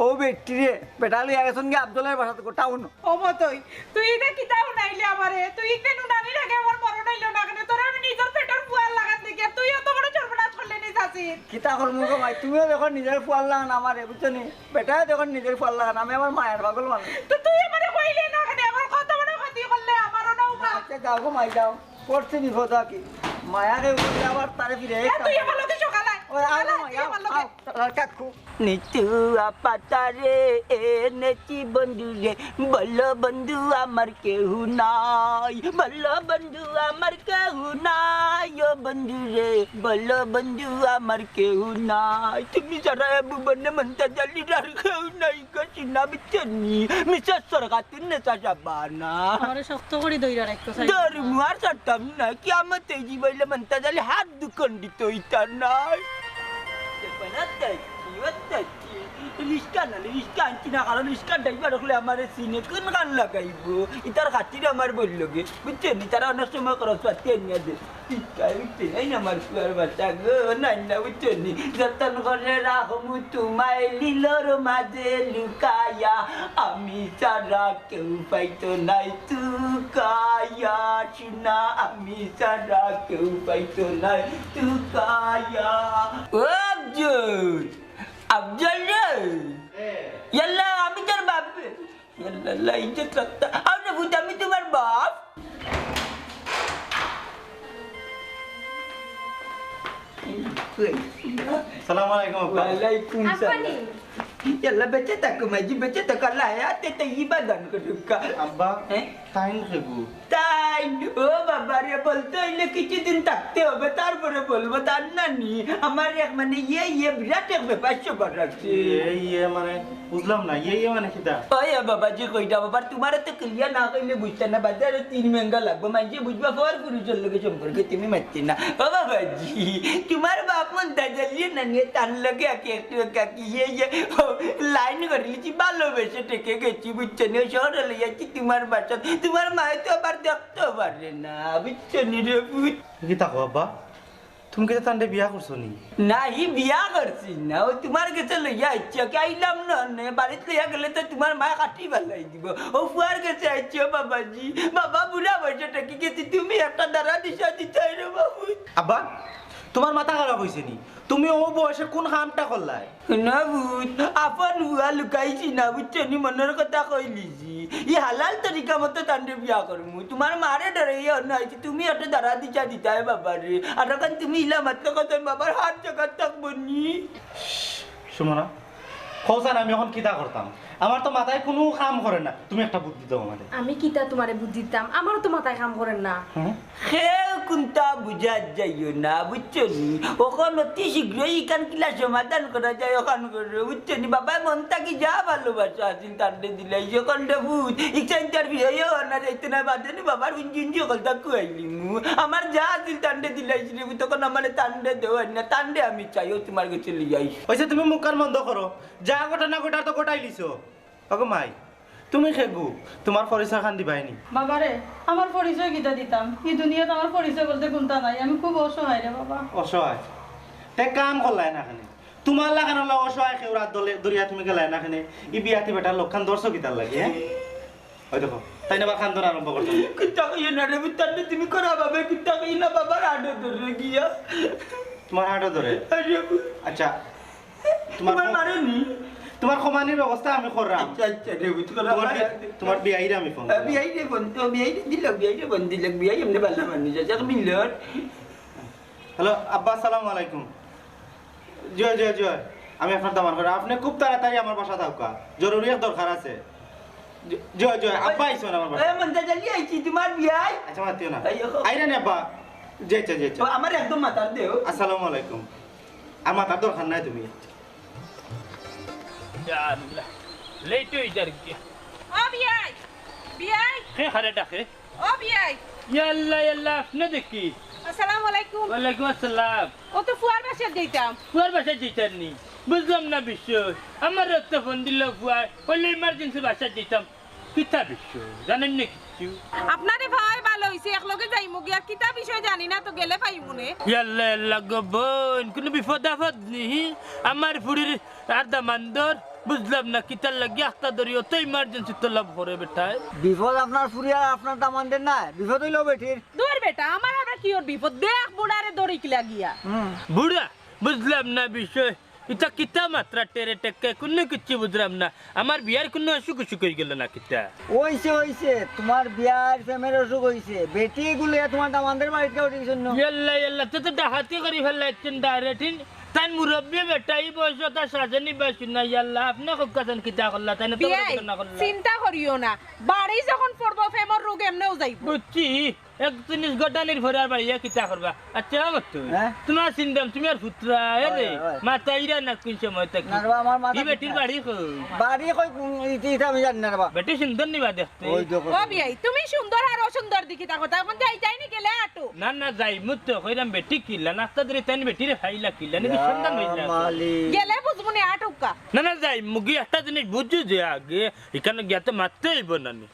[SPEAKER 7] ও বেটিরে বেটা লইয়া গেছন গে আব্দুলের বাসা থেকে টাউন
[SPEAKER 3] ও মতই তুই এটা কিতাও নাইলে আমারে তুই কেন নানি লাগে আমার মরণ নাইলো না কেন তোর আমি নিজের পেটের ফুয়াল লাগাত দেখি তুই এত বড় চরবড়াত করলে নি চাচি
[SPEAKER 7] কিতা করমু গো মাই তুমিও যখন নিজের ফুয়াল লাগান আমারে বুঝছনি বেটাও যখন নিজের ফুয়াল লাগান আমি আমার মায়ের পাগল মানুষ
[SPEAKER 3] তো তুই আমারে কইলে না কেন আমার কত বড় ক্ষতি করলে আমারও নাও মা
[SPEAKER 7] আচ্ছা যাও গো মাই যাও করছি বিপদ কি মায়াকে বলতে আবার তারে ফিরে
[SPEAKER 3] তুই আমার লোকে সকালে
[SPEAKER 7] ওই আলো মাই কাকু
[SPEAKER 2] নিচু পাতারে এ নেচি বন্ধু রে বলো বন্ধু আমার কেউ নাই বলো বন্ধু আমার কেউ নাই ও বন্ধু রে বলো বন্ধু আমার কেউ নাই তুমি সারা ভুবনে মনটা জালি আর কেউ নাই কাছি না বিচনি মিসেস সরকার নেতা যাবানা
[SPEAKER 1] আমারে শক্ত করে দইরা রাখতো চাই
[SPEAKER 2] ধর্ম আর সারতাম না কি আমার তেজি বইলে মনটা জালি হাত দুখণ্ডিত হইতা নাই রিস্কা না রিস্কা আনছি না কারণ রিস্কা ড্রাইভার হলে আমার সিনে কোন গান লাগাইব ইতার খাতির আমার বলল গে বুঝছেন তারা অনেক সময় খরচ পাতি নিয়ে দে এই না আমার সুয়ার বাচ্চা গো নাই না বুঝছেন যতন করে রাখমু তোমায় লীলর মাঝে লুকায়া আমি সারা কেউ পাইতো নাই তুকায়া শুনা আমি সারা কেউ পাইতো নাই তুকায়া ও আব্জুল আফজল রে ইয়াল্লা আমি তোর বাপ ইয়াল্লা ইজ্জত রাখতা আরে ভূত আমি তোমার বাপ
[SPEAKER 5] সালাম আলাইকুম আব্বা
[SPEAKER 2] ওয়ালাইকুম সালাম ইয়াল্লা বেঁচে থাকো মাঝি বেঁচে থাকো আল্লাহ হায়াতে তৈয়বা দান করুকা
[SPEAKER 5] আব্বা
[SPEAKER 2] হ্যাঁ
[SPEAKER 5] টাইম খেগু
[SPEAKER 2] তাই ও বাবা রে বলতে হইলে কিছুদিন থাকতে হবে তারপরে বলবো তার নানি আমার এক মানে ইয়ে বিরাট এক ব্যাপার সবার রাখছে
[SPEAKER 5] ইয়ে মানে বুঝলাম না ইয়ে মানে কিটা
[SPEAKER 2] ওই বাবাজি কইটা বাবা তোমার তো ক্লিয়ার না কইলে বুঝতে না বাজারে 3 মেঙ্গা লাগবে মাঝে বুঝবা পর পুরুষের লগে সম্পর্কে তুমি মানতে না ও বাবাজি তোমার বাপ মন দাজালিয়ে না নিয়ে তার লগে একটু কাকি ইয়ে লাইন করে লিছি ভালোবেসে টেকে গেছি বুঝছো না শহরে লিয়েছি তোমার বাসা তোমার মায়ে তো আবার দেখতে পারে না বুঝছো নি রে
[SPEAKER 5] কিটা কো আব্বা তুমি কি তান্ডে বিয়া করছো নি
[SPEAKER 2] নাই বিয়া করছি না ও তোমার কাছে লইয়া ইচ্ছা কি আইলাম না বাড়িতে লইয়া গেলে তো তোমার মা কাটি বালাই দিব ও ফুয়ার কাছে আইছো বাবাজি বাবা বুড়া বয়সে টেকে গেছি তুমি একটা দাঁড়া দিশা দিতে রে বাবু
[SPEAKER 5] আব্বা তোমার মাথা খারাপ হইছে নি তুমি ও বয়সে কোন কামটা করলাই
[SPEAKER 2] না বুঝ আপন হুয়া লুকাইছি না বুঝছো নি মনের কথা কইলিছি ই হালাল তরিকা মতো তান্ডে বিয়া করমু তোমার মারে ডরে ইয়ে অন্য হয়েছে তুমি একটা দাঁড়া দিশা দিতে হয় বাবারে আর এখন তুমি ইলা মাত্র কথা বাবার হাত জায়গা থাকবো নি
[SPEAKER 5] শুনো খোসান আমি এখন কিতা করতাম আমার তো মাথায় কোনো কাম করে না তুমি একটা বুদ্ধি দাও আমারে
[SPEAKER 6] আমি কিতা তোমারে বুদ্ধি দিতাম আমারও তো মাথায় কাম করেন না
[SPEAKER 2] খেয়ে কোনটা বুঝা যাইও না বুঝছো নি ওখান অতি শীঘ্রই এখান কিলা সমাধান করা যায় ওখান করে বুঝছো নি বাবা মন থাকি যা ভালোবাসা আছিল তান্ডে দিলাই ওখানটা ভূত ইচ্ছা ইন্টারভিউ হয়েও না যাইতে না বাদে নি বাবার ইঞ্জিন সকলটা কুয়াইলি মু আমার যা আছিল তান্ডে দিলাইছি রে তখন আমার তান্ডে দেওয়ার না তান্ডে আমি চাইও তোমার কাছে লিয়ে আইস
[SPEAKER 5] ওইসে তুমি মুখ কান বন্ধ করো যা গোটা না গোটা তো গোটাই লিছো ওগো মাই তুমি খেগু তোমার পরিচয় খান দিবাইনি
[SPEAKER 1] বাবারে আমার পরিচয় কিটা দিতাম এই দুনিয়াতে আমার পরিচয় বলতে কোনটা নাই আমি খুব অসহায় রে বাবা
[SPEAKER 5] অসহায় তে কাম করলাই না খানে তোমার লাগান হলো অসহায় খেউরা দলে দরিয়া তুমি গেলাই না খানে ই বিয়াতি বেটার লক্ষণ দর্শক কিতার লাগে হ্যাঁ ওই দেখো তাই না বা খান্দন আরম্ভ করছো
[SPEAKER 2] কিতা কইয়া না রে তান্ডে তুমি করা বাবা কিতা কই না বাবার আডে ধরে গিয়া
[SPEAKER 5] তোমার হাঁটা ধরে
[SPEAKER 2] আরে
[SPEAKER 5] আচ্ছা
[SPEAKER 2] তোমার মারেনি
[SPEAKER 5] তোমার সমানির ব্যবস্থা আমি করলাম
[SPEAKER 2] আচ্ছা আচ্ছা রে বুঝ করা
[SPEAKER 5] তোমার বিয়াইরে আমি ফোন
[SPEAKER 2] বিয়াই রে বন্ধ দিল বিয়াই এমনি ভালো মানুষ আছে মিলর
[SPEAKER 5] হ্যালো আব্বা আসসালামু আলাইকুম জয় জয় জয় আমি আপনার দামান করে আপনি খুব তাড়াতাড়ি আমার বাসা থাকা জরুরি এক দরকার আছে জয় জয় আব্বা আইসুন আমার বাসা
[SPEAKER 2] মনটা জলদি আইছি তোমার বিয়াই
[SPEAKER 5] আচ্ছা মাতিও না আইরা নে আব্বা যেচা যেচা
[SPEAKER 2] আমার একদম মাথার দেও
[SPEAKER 5] আসসালামু আলাইকুম আমার তার দরকার নাই তুমি
[SPEAKER 4] আল্লাহ লেট হই যার কি
[SPEAKER 3] ও বিয়াই বিয়াই
[SPEAKER 4] হে হারে ডাকে
[SPEAKER 3] ও বিয়াই
[SPEAKER 4] ইয়াল্লা ইয়াল্লা আপনি দেখি
[SPEAKER 3] আসসালামু আলাইকুম
[SPEAKER 4] ওয়ালাইকুম আসসালাম
[SPEAKER 3] ও তো ফুয়ার বাসা যাইতাম
[SPEAKER 4] ফুয়ার বাসা যেতেন নি বুঝলাম না বিষয় আমার রক্ত ফোন দিল ফুয়ার বললে ইমার্জেন্সি বাসা যেতাম কিতা বিষয় জানেন না কিছু
[SPEAKER 3] আপনারে ভাই ভালো হইছে একলগে যাইমু গিয়া কিতা বিষয় জানি না তো গেলে পাইমুনে
[SPEAKER 4] ইয়াল্লা ইয়াল্লা গো বোন কোনো বিপদ আপদ নেই আমার ফুরির আর্ধা মান্দর বুঝলাম না কিতার লাগি আখতা ধরিও তো ইমার্জেন্সি তো লাভ করে বেটায়
[SPEAKER 7] বিপদ আপনার ফুরিয়া আপনার দামানদের নাই বিপদ হইলো বেটির
[SPEAKER 3] দূর বেটা আমার আবার কি ওর বিপদ দেখ বুড়ারে দড়ি কিলা গিয়া
[SPEAKER 4] বুড়া বুঝলাম না বিষয় এটা কিতা মাত্রা টেরে টেক্কা কোনো কিছু বুঝলাম না আমার বিয়ার কোনো অসুখ অসুখ হয়ে গেল না কিতা
[SPEAKER 7] হইছে তোমার বিয়ার প্রেমের অসুখ হইছে বেটি গুলো তোমার দামানদের বাড়িতে উঠে জন্য
[SPEAKER 4] ইয়াল্লা ইয়াল্লা তো তো ডাহাতি করে ফেলাচ্ছেন ডাইরেক্ট তাই মুরব্বী বেটা এই বয়স তা সাজেনি বাসি না ইয়াল্লা আপনি খুব কাছেন কিতা করলা তাই না তো
[SPEAKER 3] বিয়াই
[SPEAKER 4] না করলা
[SPEAKER 3] চিন্তা করিও না বাড়ি যখন পড়বো ফেমর রোগ এমনেও যাইব
[SPEAKER 4] বুঝছি এক জিনিস গটানির ভরার বাড়িয়া কিতা করবা আচ্ছা আমার তো
[SPEAKER 7] হ্যাঁ?
[SPEAKER 4] তোমার চিন্তাম তুমি আর পুত্রা রে
[SPEAKER 7] হয়, হয়।
[SPEAKER 4] মাতা ইরা না কোন সময় থাকি
[SPEAKER 7] না রে, আমার মাথা
[SPEAKER 4] এই বেটির
[SPEAKER 7] ঠিক নাই।
[SPEAKER 4] বাড়ি কই
[SPEAKER 7] বাড়ি কই ইটা আমি জানি না রে বা
[SPEAKER 4] বেটি সুন্দর নিবা দেখতে
[SPEAKER 7] ওই দেখো
[SPEAKER 3] ও বিয়াই তুমি সুন্দর আর অসুন্দর দেখি থাকো তখন যাই যাইনি গেলে আটো
[SPEAKER 4] না না যাই মুত কইরাম বেটি কিল্লা নাস্তা ধরে তাই বেটিরে খাইলা কিল্লা নাকি সন্তান হইলা
[SPEAKER 7] মালিক
[SPEAKER 3] গেলে বুঝবুনি আটুকা
[SPEAKER 4] না না যাই মুগি একটা জিনিস বুঝছো যে আগে এখানে গিয়াতে মারতে হইব নানি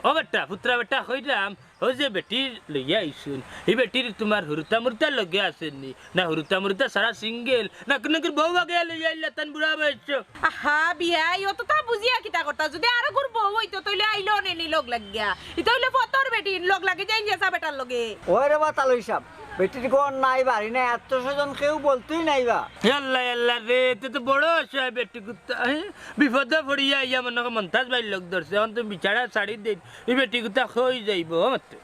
[SPEAKER 4] ও বেটা পুত্রা বেটা হইরাম ও যে বেটির লইয়া আইসুন এই বেটির তোমার হুরুতা মুরতা লগে আসেননি না হুরুতা মুরতা সারা সিঙ্গেল না কোনো বউ আগে লইয়া আইলা তান বুড়া বয়স
[SPEAKER 3] আহা বিয়াই অত তা বুঝিয়া কিতা করতা যদি আরো গুর বউ হইতো তইলে আইলো নেনি লগ লাগিয়া ইতো হইলে ফতর বেটি লগ লাগি যাই গেছা বেটার লগে
[SPEAKER 7] ওই রে বা তালই সাহেব বেটির কোন নাই বাড়ি নাই আত্মস্বজন কেউ বলতেই নাই বা
[SPEAKER 4] আল্লাহ আল্লাহ রে তুই তো বড় আছে বেটি কুত্তা বিপদে পড়িয়া ইয়া মনে মন্তাজ ভাই লোক ধরছে এখন তুমি বিছাড়া শাড়ি দে এই বেটি কুত্তা হয়ে যাইব মতে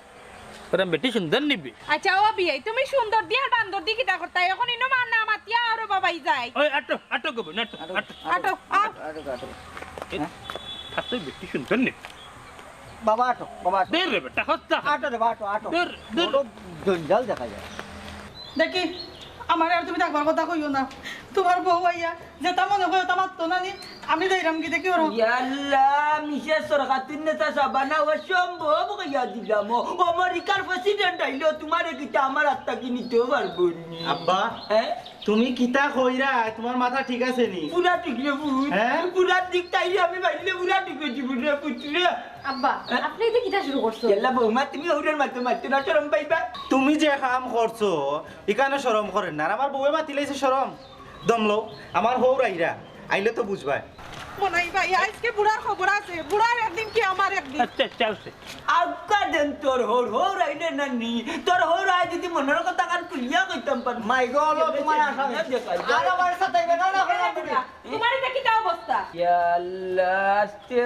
[SPEAKER 4] কারণ বেটি সুন্দর নিবি
[SPEAKER 3] আচ্ছা ও বিয়াই তুমি সুন্দর দিয়া বান্দর দি কিতা করতা এখন ইনো মান না মাতিয়া আর বাবাই যায়
[SPEAKER 4] ওই আটো আটো গো না আটো
[SPEAKER 3] আটো আ
[SPEAKER 4] আটো বেটি সুন্দর নিবি
[SPEAKER 7] বাবা আটো বাবা আটো
[SPEAKER 4] দে রে বেটা হস্তা
[SPEAKER 7] আটো রে বা আটো আটো
[SPEAKER 4] দূর, দূর।
[SPEAKER 7] বড় জঞ্জাল দেখা যায়
[SPEAKER 1] দেখি আমার আর তুমি থাকবার কথা কইও না তোমার বউ আইয়া যেটা মনে হয় তা মারতো না নি আমি যাইরাম কি দেখি ওরম
[SPEAKER 2] ইয়াল্লা মিশে সরকাতুন নেতা সাবানা অসম্ভব কইয়া দিলাম আমেরিকার প্রেসিডেন্ট আইলো তোমার কিটা আমার আত্মা কি নিতেও পারবো নি
[SPEAKER 5] আব্বা
[SPEAKER 2] হ্যাঁ
[SPEAKER 5] তুমি কিতা কইরা তোমার মাথা ঠিক আছে নি
[SPEAKER 2] পুরা ঠিক রে ভূত
[SPEAKER 5] হ্যাঁ?
[SPEAKER 2] পুরা ঠিক তাইলে আমি বাইলে পুরা ঠিক হয়েছি পুরা পুত্রে
[SPEAKER 6] আব্বা আপনি এটা কিটা শুরু করছো
[SPEAKER 2] ইয়াল্লা বৌমা তুমি ওরের মাতো মাতো না শরম পাইবা
[SPEAKER 5] তুমি যে কাম করছো এখানে শরম করেন না আর আমার বউয়ে মাতি লাইছে শরম দমলো আমার হৌ রাইরা আইলে তো বুঝবা
[SPEAKER 3] মনাই ভাই আজকে বুড়ার খবর আছে বুড়ার একদিন কি আমার একদিন
[SPEAKER 4] আচ্ছা আচ্ছা আছে
[SPEAKER 2] আজ্ঞা দেন তোর হোর হোর আইলে নানি তোর হোর আই যদি মনের কথা কান কুলিয়া কইতাম পার
[SPEAKER 7] মাই গড তোমার আসামি আর আমার সাথে না না
[SPEAKER 3] তোমার এটা কিটা অবস্থা
[SPEAKER 2] ইয়াল্লা আস্তে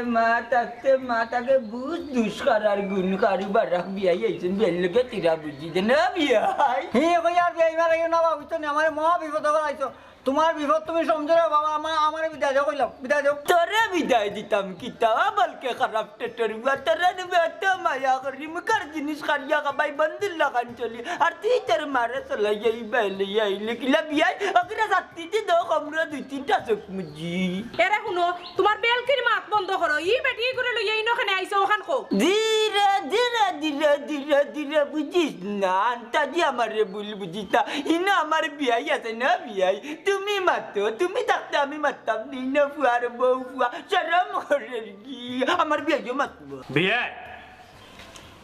[SPEAKER 2] মাতাকে বুঝ দুষ্কার গুণ কারি বারাক বিয়াই আইছেন বেলকে তিরা বুঝি দে না বিয়াই
[SPEAKER 7] হি কই আর বিয়ে মারা গেল না বাবু তো আমার মহা বিপদ হলাইছো তোমার বিপদ তুমি সমঝো রে বাবা আমার বিদায় দাও কইলাম বিদায় দাও
[SPEAKER 2] তোরে বিদায় দিতাম কিতা বলকে খারাপ টেটর তোরে নেবে তো মায়া করি মুখার জিনিস কারিয়া কাবাই বন্দিল লাগান চলি আর তুই তোর মারে চলাই যাই বেলে আইলে কিলা বিয়াই অগরে সাত্তি দি দো কমরা দুই তিনটা চোখ মুজি
[SPEAKER 3] এরে শুনো তোমার বেলকির মাত বন্ধ করো ই বেটি করে লইয়া ইনখানে আইছো ওখান খো
[SPEAKER 2] ধীরে ধীরে ধীরে ধীরে ধীরে বুঝিস না আন্তাজি আমারে ভুল বুঝিস না ইনা আমার বিয়াই আছে না বিয়াই তুমি মাতো তুমি থাকতে আমি মারতাম নি না ফুয়ার বউ ফুয়া শরম করে কি আমার বিয়াইও মাতবো
[SPEAKER 4] বিয়া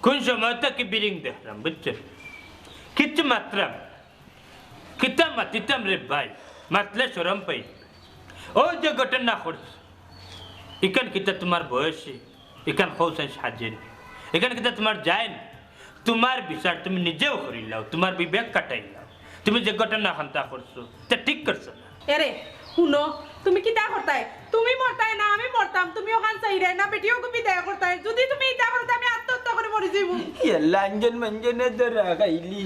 [SPEAKER 4] কোন সময় তো কি বিরিং দেখলাম বুঝছেন কিচ্ছু মাত্রাম কিতা মাতিতাম রে ভাই মাতলে শরম পাই ও যে ঘটনা করছে এখান কিতা তোমার বয়সে এখান কৌশল সাজেন এখান কিতা তোমার যায় না তোমার বিচার তুমি নিজেও করিলাও তোমার বিবেক কাটাইলাও তুমি যে ঘটনা খান্তা করছো তা ঠিক করছো না
[SPEAKER 3] এরে শুনো তুমি কিটা করতাই তুমি মরতাই না আমি মরতাম তুমি ওখান চাইরাই না বেটিও কবি দেয়া করতাই যদি তুমি ইটা করতে আমি আত্মহত্যা করে মরে যাইব
[SPEAKER 2] লাঞ্জন মঞ্জনে ধরা খাইলি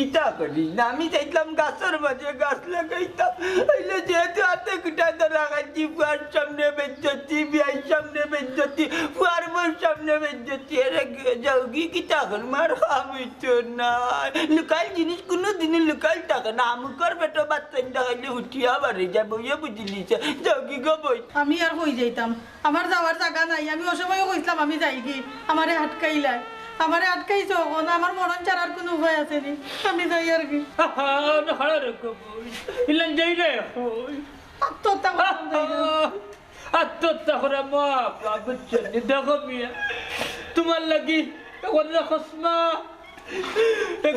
[SPEAKER 2] ইটা করিস না আমি চাইছিলাম গাছের মাঝে গাছ লাগাইতাম হইলে যেহেতু হাতে কুটা ধরা খাইছি ফুয়ার সামনে বেজ্জতি বিয়ার সামনে বেজ্জতি ফুয়ার বউর সামনে বেজ্জতি এরে যাওগি কি টাকার মার খামি তো না লুকাল জিনিস কোনো দিনে লুকাল টাকা না আমুকর বেটো বাচ্চা খাইলে উঠিয়া বাড়ি যাবো ইয়ে বুঝলিছে যাওগি গো বই
[SPEAKER 1] আমি আর কই যাইতাম আমার যাওয়ার জায়গা নাই আমি ও সময় কইছিলাম আমি যাই কি আমারে আটকাইলাই আমারে আটকাইছো না আমার মরণ ছাড়ার কোনো উপায় আছে নি আমি যাই আর কি
[SPEAKER 4] ইলান যাই রে
[SPEAKER 1] আত্মহত্যা করতাম যাই না।
[SPEAKER 4] আত্মহত্যা করে মা বুঝছেন দেখো মিয়া তোমার লাগি এখন দেখোস মা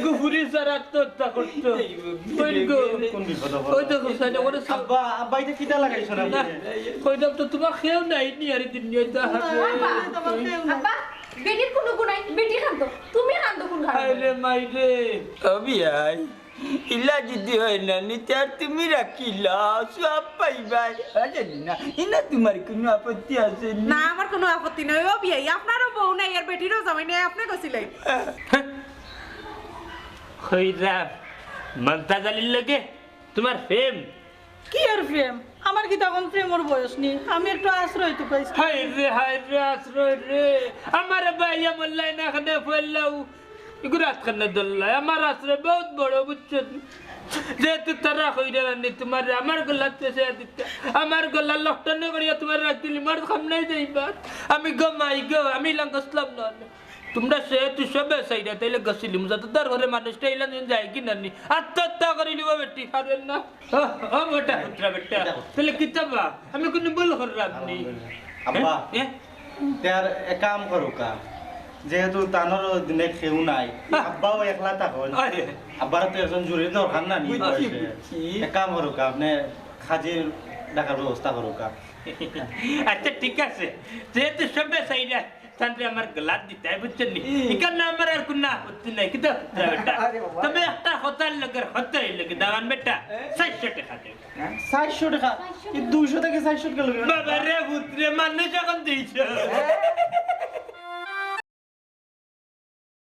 [SPEAKER 4] গুফুরি স্যার আত্মহত্যা করতো
[SPEAKER 5] কোন বিপদ হবে?
[SPEAKER 4] ওই দেখো সাইডে করে
[SPEAKER 5] আব্বা আব্বা এটা কিটা লাগাইছো না
[SPEAKER 4] ওই তো তোমার খেয়েও নাই নি আর দিন নিয়ে
[SPEAKER 1] তোমার কেউ নাই।
[SPEAKER 6] আব্বা বেটির কোনো গুণ নাই বেটি খান্ত তুমি খান্ত কোন খাবে
[SPEAKER 4] রে মাইরে
[SPEAKER 2] অবিয়াই ইলা যদি হয় না নিতে আর তুমি রাখিলা সব পাইবাই জানি না ইনা তোমার কোনো আপত্তি আছে
[SPEAKER 3] না আমার কোনো আপত্তি নাই ও বিয়াই আপনারও বউ নাই আর বেটিরও জামাই নাই আপনি কইছিলেন
[SPEAKER 4] হইরা মমতাজ আলীর লগে তোমার প্রেম
[SPEAKER 1] কি আর প্রেম আমার কি তখন প্রেমর বয়স নেই আমি একটু আশ্রয় তো পাইছি
[SPEAKER 4] হাই রে আশ্রয় রে আমার ভাইয়া মোল্লাই না খানে ফেললাও গুরাত খানে দল্লাই আমার আশ্রয় বহুত বড় বুঝছেন যেহেতু তারা হইরা রানি তোমার আমার গলা পেছে দিতে আমার গলা লকটানে করিয়া তোমার রাখলি মার খামনাই যাইবা আমি গমাই গো আমি লঙ্গসলাম না তোমরা সেহেতু সবে সাইডা তাইলে গছিলি মুজা তো তার ঘরে মানুষটা ইলান যায় কি নানি আত্মহত্যা করে নিব বেটি হারেন না ও বেটা পুত্রা বেটা তাহলে কিতাবা আমি কোনো বল করলাম নি
[SPEAKER 5] আব্বা তার এক কাম করো কা যেহেতু তানোর দিনে খেউ নাই আব্বাও একলা থাকুন আব্বার তো একজন জরুরি দরকার না নি এক কাম করো কা আপনি খাজির ডাকার ব্যবস্থা করো কা
[SPEAKER 4] আচ্ছা ঠিক আছে যেহেতু সবে সাইডা তাহলে আমার গলাত দিতে বুঝছেন নি এখানে আমার আর কোনো আপত্তি নাই কিন্তু বেটা তবে একটা হতার লগের হতাই লাগে দাওয়ান বেটা 600 টাকা দেবে
[SPEAKER 5] 400 টাকা 200 থেকে 400 টাকা লাগে
[SPEAKER 4] বাবা রে পুত্রে মানুষ এখন দিয়েছে